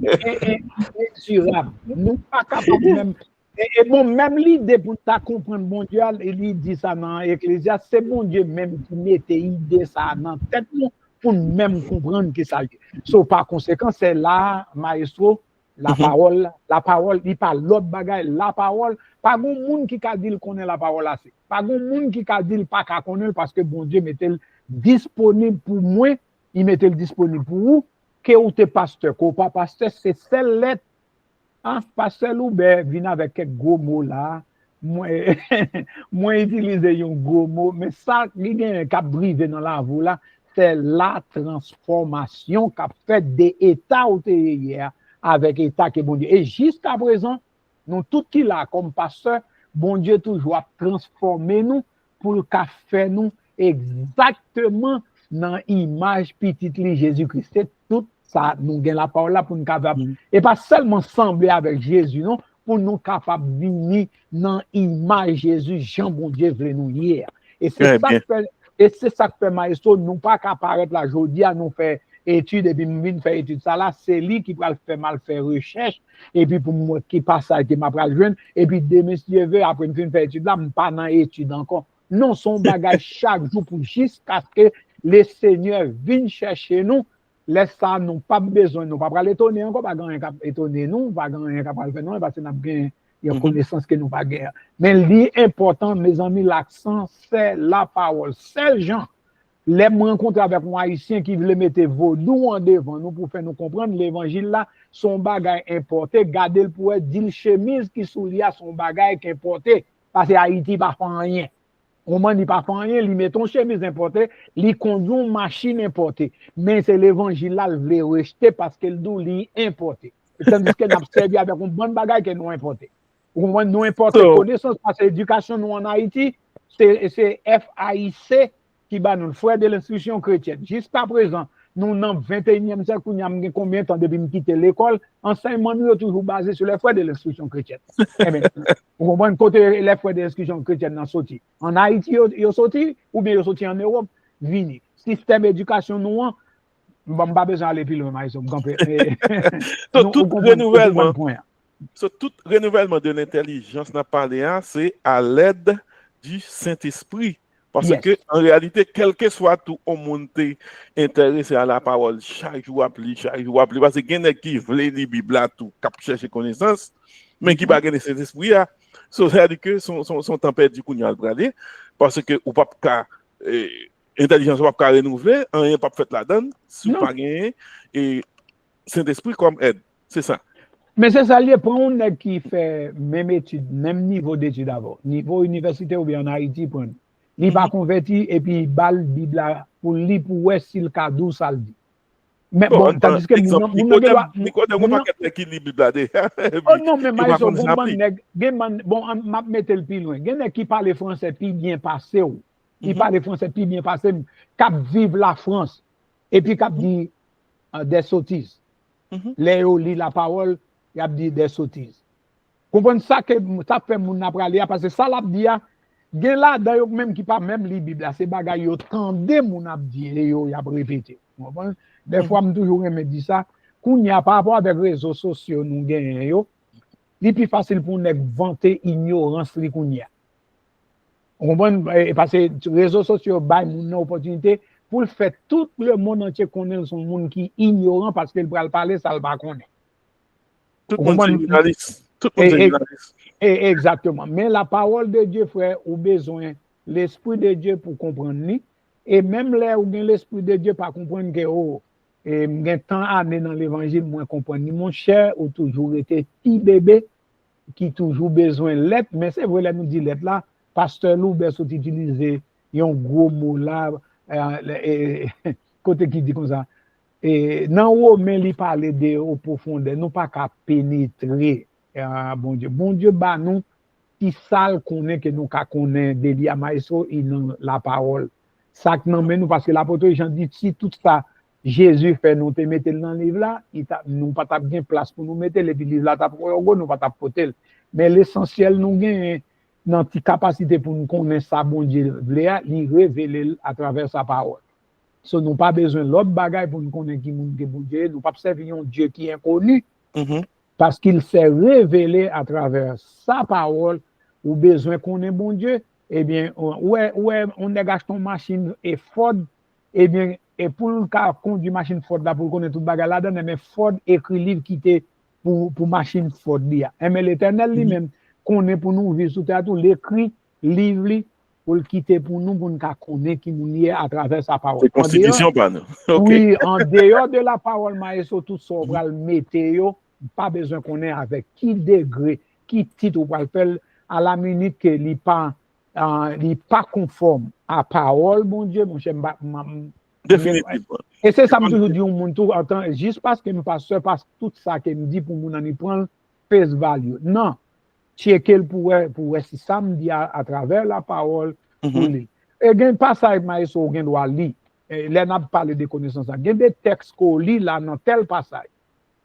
insurable. Nous pas capables même. Et bon, même l'idée pour ta comprendre bon Dieu, il dit ça dans Ecclésiaste, c'est bon Dieu même qui mettait l'idée ça dans tête nous pour même comprendre que ça. So, par conséquent, c'est là, maestro, la parole, il parle l'autre bagaille, la parole, pas grand monde qui a dit qu'il connaît la parole assez. Pas grand monde qui a dit pas qu'à connaître parce que bon Dieu mettait disponible pour moi, il mettait disponible pour vous, que ou t'es pasteur, que ou pas pasteur, c'est celle lettre. Ah, pasteur Loubert vient avec quelques gros mots là. Moi utiliser un gros mot, mais ça, il y a un cap brivé dans la voie là, c'est la transformation qu'a fait des états où t'es hier avec état que bon Dieu. Et jusqu'à présent, nous tout qui là comme pasteur, bon Dieu toujours a transformé nous pour qu'a fait nous exactement dans l'image petite Jésus-Christ. C'est tout ça, nous gagnons la parole là pour nous capables. Et pas seulement sembler avec Jésus, non, pour nous capables de venir dans l'image Jésus, Jean bon Dieu voulait nous hier. Et c'est ça que fait maestro, nous pas qu'apparaître la journée à nous faire études et puis nous faire études ça là, c'est lui qui va faire mal faire recherche et puis pour moi qui passe ça qui m'a pris jeune et puis des messieurs veut après une faire étude là, pas dans étude encore. Non, son bagage chaque jour pour jusqu'à ce que les seigneurs viennent chercher nous. Laisse ça, nous pas besoin, nous pas pas l'étonner encore, pas gagner cap étonner nous, pas gagner cap faire non parce que nous avons une connaissance que nous pas gagner. Mais l'important mes amis, l'accent c'est la parole. C'est gens les me rencontre avec un haïtien qui veut mettre vaudou en devant nous pour faire nous comprendre l'évangile là, son bagage importé, garder le pour dire chemise qui soulier son bagage importé parce que Haïti pas fait rien. On m'a dit pas fait rien, il met ton chemise importé, il conduit une machine importée. Mais c'est l'évangile là, il veut rejeter parce qu'il doit importé. Tandis qu'il n'a servi avec un bon bagage que nous importé. On nous importe connaissance parce que l'éducation nous en Haïti, c'est FAIC qui bat nous, le frère de l'instruction chrétienne. Jusqu'à présent, nous, dans le 21e siècle, nous avons combien de temps depuis nous quitter l'école, enseignement nous est toujours basé sur les frères de l'instruction chrétienne. Eh bien, vous comprenez, côté les frères de l'instruction chrétienne sont sortis. En Haïti, ils sont sortis, ou bien ils sont sortis en Europe, vini. Système d'éducation, nous, bon, pas besoin d'aller plus loin, mais vous comprenez. Tout renouvellement de l'intelligence, n'a parlé, c'est à l'aide du Saint-Esprit. Parce que, en réalité, quel que soit tout le monde intéressé à la parole, chaque jour appli, parce qu'il y en a qui veulent lire la Bible, tout, qui chercher connaissance, mais qui ne pas gagner cet esprit, c'est-à-dire que son temps perdu qu'on y a le parce que, ou pas intelligence ou pas renouveler, rien pas fait la donne, si vous pas gagné, et Saint-Esprit comme aide. C'est ça. Mais c'est ça, il prend un qui fait même étude, même niveau d'études d'abord, niveau université ou bien en Haïti, pour il va convertir et puis il balle Bible pour lui pour voir s'il cadeau ça le dit. Mais bon, tandis que Nicodème pas quelqu'un qui lit Bible. Oh non, mais maïso bon m'a mettre le plus loin. Gen qui parle français puis bien passé ou. Il parle français puis bien passé, cap vive la France et puis cap dit des sottises. Léo lit la parole, il a dit des sottises. Comprenez ça que ça fait mon après parce que ça l'a dit gen là d'ailleurs même qui pas même li Bible c'est bagay yo tande mon ap di yo y a répété. Des fois me toujours me dit ça kounya par rapport avec réseaux sociaux nous gagne yo li plus facile pour nèg vanter ignorance li kounya. On comprend parce que réseaux sociaux bail mon opportunité pour le faire tout le monde entier connaît son monde qui ignorant parce qu'il va parler ça le pas connaît. Tout le monde journaliste. Tout le monde journaliste. Exactement. Mais la parole de Dieu, frère, a besoin l'Esprit de Dieu pour comprendre lui. Et même là où l'Esprit de Dieu pas comprendre que et m'gen tant année dans l'évangile, moi comprendre mon cher ou toujours été petit bébé qui toujours besoin lettre, mais c'est vrai là nous dit lettre là, pasteur Loubert sont utilisé un gros mot là côté qui dit comme ça. Et nan Romain li parle de au profondeur, nous pas qu'à pénétrer bon Dieu bah nous qui sale connaît que nous ka connaît de li a maïso et dans la parole. Ça que non mais nous parce que l'apôtre Jean dit si tout ça Jésus fait nous te mettre dans le livre là, nous pas t'a bien place pour nous mettre le livre là t'a nous pas t'a potel. Mais l'essentiel nous gain dans petite capacité pour nous connaître ça bon Dieu vle li révéler à travers sa parole. So, nous pas besoin l'autre bagaille pour nous connaître qui est bon Dieu. Nous pas servir un Dieu qui est inconnu. Parce qu'il s'est révélé à travers sa parole ou besoin qu'on ait bon Dieu. Eh bien, on dégage ton machine et Ford. Eh bien, et pour le cas conduire machine Ford là, pour connaître tout bagaille là-dedans, mais Ford écrit livre qui était pour machine Ford là. Mais l'Éternel lui-même, qu'on est pour nous vivre sous terre, tout l'écrit, livre, pour le quitter pour nous connaître qui nous lie à travers sa parole. C'est constitution, pas nous. Okay. Oui, en dehors de la parole, maestro, tout ça, on va le mettre, pas besoin qu'on ait avec qui degré, qui titre, on va le faire à la minute que n'est pas conforme à parole, bon Dieu, mon cher. Définitivement. Et c'est ça que je toujours dis au monde, juste parce que nous pasteur, parce que tout ça que me dit pour nous, on y prend face value. Non. Checker pour si ça me dit à travers la parole pour lire. Et il y a un passage maïso qui doit lire. Là, on a parlé de connaissances. Il y a des textes qu'on lit là dans tel passage.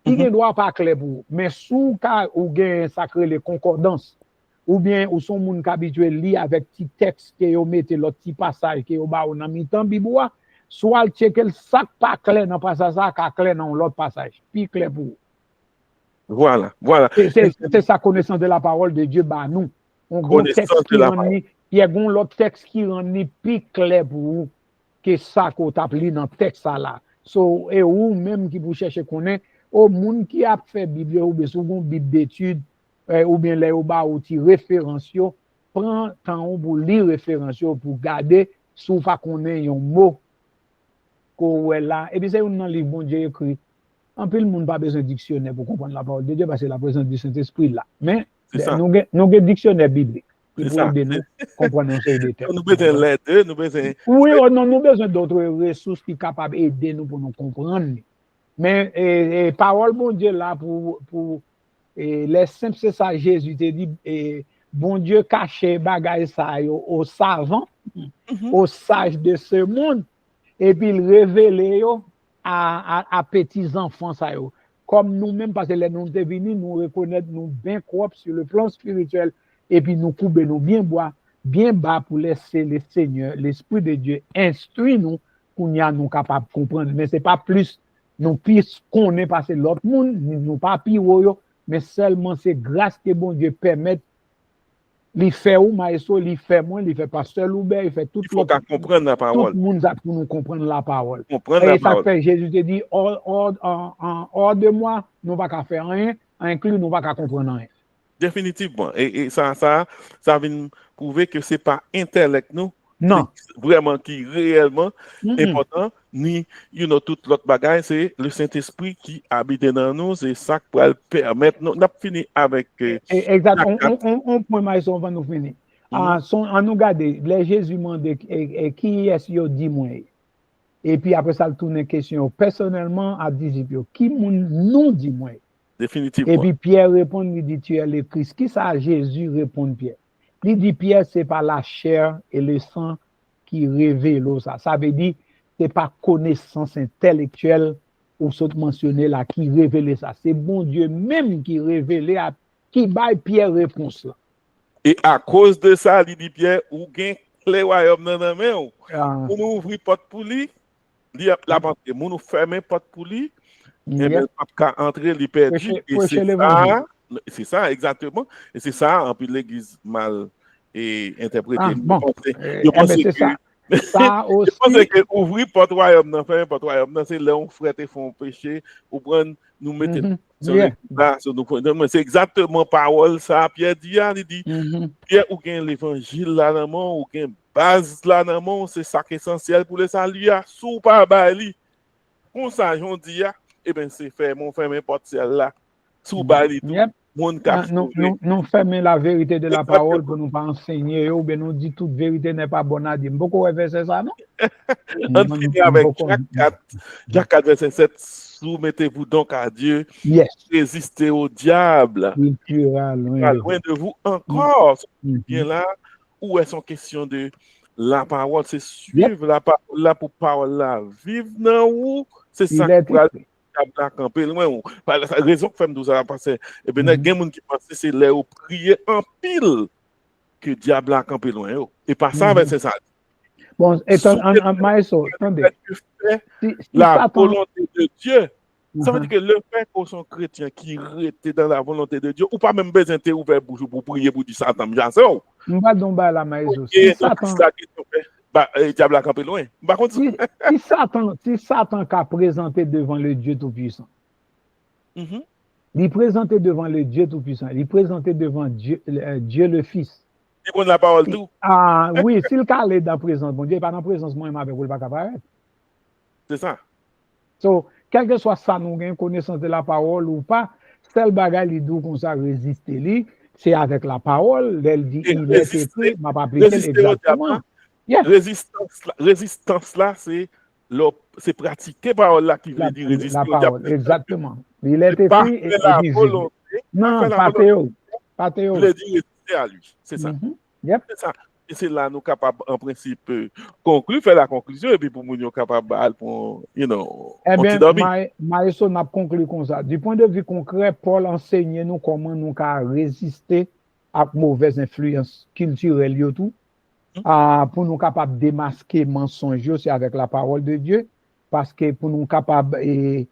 Il ne doit pas clair pour vous. Mais sous cas où il y a sacré les concordances, ou bien où son monde habitué lire avec petit texte que vous mettez l'autre petit passage que vous avez en mi-temps biboua, soit le checker ça pas clair dans passage ça, clair dans l'autre passage. Puis clair pour vous. Voilà. C'est sa connaissance de la parole de Dieu, bah nous. On a il y a l'autre texte qui rend plus clair pour vous que ça qu'on t'a appelé dans le texte là. So, et ou même qui vous cherchez connaître, au monde qui a fait Bible ou bien souvent Bible d'études, ou bien les ou bas outil référentiaux, prend temps pour lire référentiaux pour garder sous fa connaît un mot qu'on là. Et puis c'est un livre bon Dieu écrit. En plus, le monde n'a pas besoin de dictionnaire pour comprendre la parole de Dieu parce que la présence du Saint-Esprit là. Mais nous avons un dictionnaire biblique qui peut aider nous à comprendre ces détails. Nous besoin l'aide, nous besoin. Oui, nous avons besoin d'autres ressources qui sont capables d'aider nous pour nous comprendre. Mais parole bon Dieu là pour les simples, c'est ça, Jésus te dit, bon Dieu caché bagaille ça aux savants, aux sages de ce monde, et puis il révèle à petits enfants ça yo. Comme nous-mêmes, parce que les nous sommes venus, nous reconnaître nous bien propres sur le plan spirituel, et puis nous couper nous bien bois, bien bas pour laisser le Seigneur, l'Esprit de Dieu, instruire nous pour nous capables de comprendre. Mais c'est pas plus, nous puissions connaître parce que l'autre monde, nous pas pire, mais seulement c'est grâce que bon Dieu permet. Il fait ou maïso, il fait moi, il fait pasteur Loubert, il fait tout le monde. Il faut qu'on comprenne la parole. Tout le monde pour nous comprendre la parole. Comprendre la parole. Et ça fait, Jésus te dit, hors de moi, nous ne pouvons pas faire rien, inclus, nous ne pouvons pas comprendre rien. Définitivement. Et ça vient prouver que ce n'est pas intellect, nous. Non. Vraiment qui réellement important, ni tout l'autre bagage, c'est le Saint-Esprit qui habite dans nous, c'est ça qui va permettre. Nous avons fini avec. Exactement. On point maïso, on va nous finir. En nous garder, les Jésus demande qui est-ce que dit moi. Et puis après ça, il tourne une question personnellement à disciples. Qui nous dit moi? Définitivement. Et puis Pierre répond, il dit tu es le Christ. Qui ça Jésus répond Pierre? Il dit Pierre, c'est pas la chair et le sang qui révèlent ça. Ça veut dire c'est pas connaissance intellectuelle ou ce mentionné là qui révèle ça. C'est bon Dieu même qui révèle qui baille Pierre réponse là. Et à cause de ça, il dit Pierre, ou gain les royaumes dans la main, ou nous ouvrir porte pour lui, la porte, nous fermer porte pour lui, et bien pas entrer les perdus. Et c'est ça exactement. Et c'est ça, en plus l'église mal interprétée. Je pense que ouvrir porte royaume, faire porte royaume, c'est là où frère te font péché, ou prendre nous mettre c'est exactement parole ça. Pierre dit, Pierre ou gain l'évangile là dans mon, ou gain base là dans mon, c'est ça qui est essentiel pour le salut, sous par bali. Comme ça, on dit, eh bien, c'est fait, mon frère, n'importe celle-là, sous bali tout, mon cap. Nous fermons la vérité de la parole pour nous pas enseigner, ou bien nous dit toute vérité n'est pas bonne à dire. Beaucoup verset ça, non? On finit avec Jacques 4, verset 7. Soumettez-vous donc à Dieu. Yes. Résistez au diable. Il fuira loin de vous encore. Bien là, où est son question de la parole, c'est suivre la parole là pour parole là. Vivre dans où, c'est ça qui va camper loin. La raison que fait nous ça passer. Et bien, il y a des gens qui pensent que c'est là où prier en pile que diable a campé loin. Et pas ça, c'est ça. Bon, maestro, attendez. La volonté de Dieu. Ça veut dire que le fait qu'on soit chrétien qui était dans la volonté de Dieu, ou pas même besoin de ouvert pour prier pour dire Satan, on va donc la maison. Diable a campé loin. Si Satan qu'a présenté devant le Dieu Tout-Puissant, il présenté devant le Dieu Tout-Puissant, il présenté devant Dieu le Fils. Il prend la parole tout. Ah oui, s'il calait dans la présence, bon Dieu, pas dans la présence, moi, il m'a pas capable. C'est ça. So, quel que soit ça, nous avons connaissance de la parole ou pas, seul bagage qui dit qu'on ça résister, c'est avec la parole. Elle dit il est écrit, m'a pas appliqué exactement. Yeah. Résistance là, c'est pratiquer parole là qui veut dire résister. La parole, exactement. Il est écrit et visible. Non, pas théo. Pas théo. Il est dit résister à lui. C'est ça. Yep. C'est ça. Et c'est là nous capables en principe conclure, faire la conclusion et puis pour nous capables pour eh bien, Maïso n'a conclu comme ça. Du point de vue concret, Paul enseigne nous comment nous résister à mauvaise influence culturelle et tout. Pour nous capables de démasquer mensonges, c'est avec la parole de Dieu, parce que pour nous capables et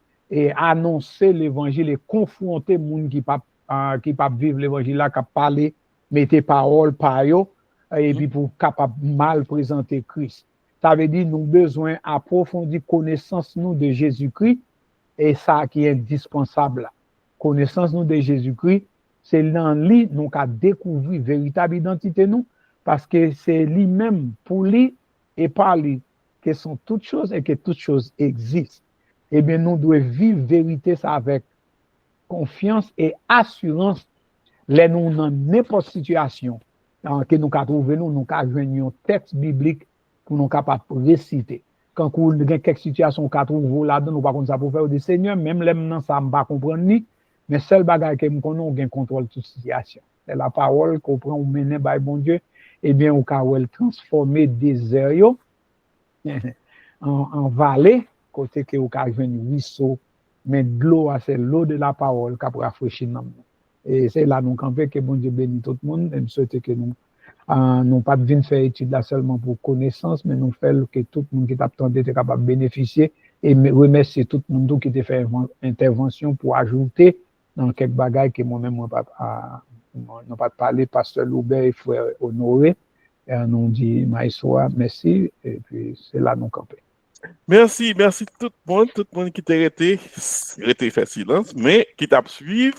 annoncer l'évangile et confronter les gens qui peuvent vivre l'évangile là, qui parler, mettre parole par eux, et puis pour capable mal présenter Christ. Ça veut dire nous besoin approfondir connaissance nous de Jésus-Christ, et ça qui est indispensable. Connaissance nous de Jésus-Christ, c'est dans lui nous qu'à découvrir véritable identité nous, parce que c'est lui-même pour lui et par lui que sont toutes choses et que toutes choses existent. Eh bien, nous devons vivre vérité ça avec confiance et assurance, les nous dans n'importe situation que nous avons trouvé, nous avons joué un texte biblique pour nous capables de réciter. Quand nous avons quelques situations qu'on trouve là-dedans, nous ne pouvons pas faire des seigneurs, même les gens ça ne pas comprendre ni, mais seul bagage que nous connaissons, on contrôle toute situation. C'est la parole qu'on prend, on mène par bon Dieu, eh bien, on peut transformer des aires en vallée, côté que on peut jouer un ruisseau, mais de l'eau, c'est l'eau de la parole qui peut rafraîchir nous. Et c'est là nous campons que bon Dieu bénit tout le monde. Et nous souhaitons que nous n'avons pas besoin de faire étude là seulement pour connaissance, mais nous faisons que tout le monde qui t'attendait est capable de bénéficier et remercier tout le monde qui a fait intervention pour ajouter dans quelques bagages que moi-même n'ai pas parlé, pasteur Loubert et frère Honoré. Et nous dit Maïso, merci. Et puis c'est là nous campons. Merci tout le monde qui t'a arrêté fait silence, mais qui t'a suivi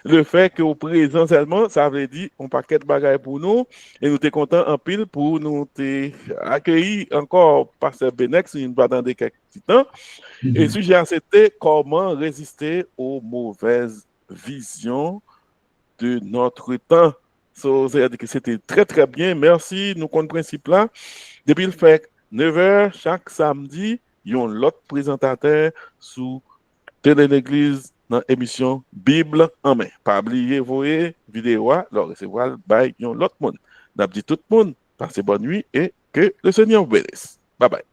le fait que au présent seulement, ça veut dire un paquet de bagages pour nous, et nous t'es content en pile pour nous accueillir encore Pasteur Benex, il nous va attendre quelques temps. Et le sujet c'était comment résister aux mauvaises visions de notre temps. C'est-à-dire que c'était très très bien, merci, nous compte principe là. Depuis le fait 9h chaque samedi, il y a l'autre présentateur sous Télé l'Église dans l'émission Bible en main. Pas oublier vos vidéos, alors recevoir by l'autre monde. N'a dit tout le monde, passez bonne nuit et que le Seigneur vous bénisse. Bye bye.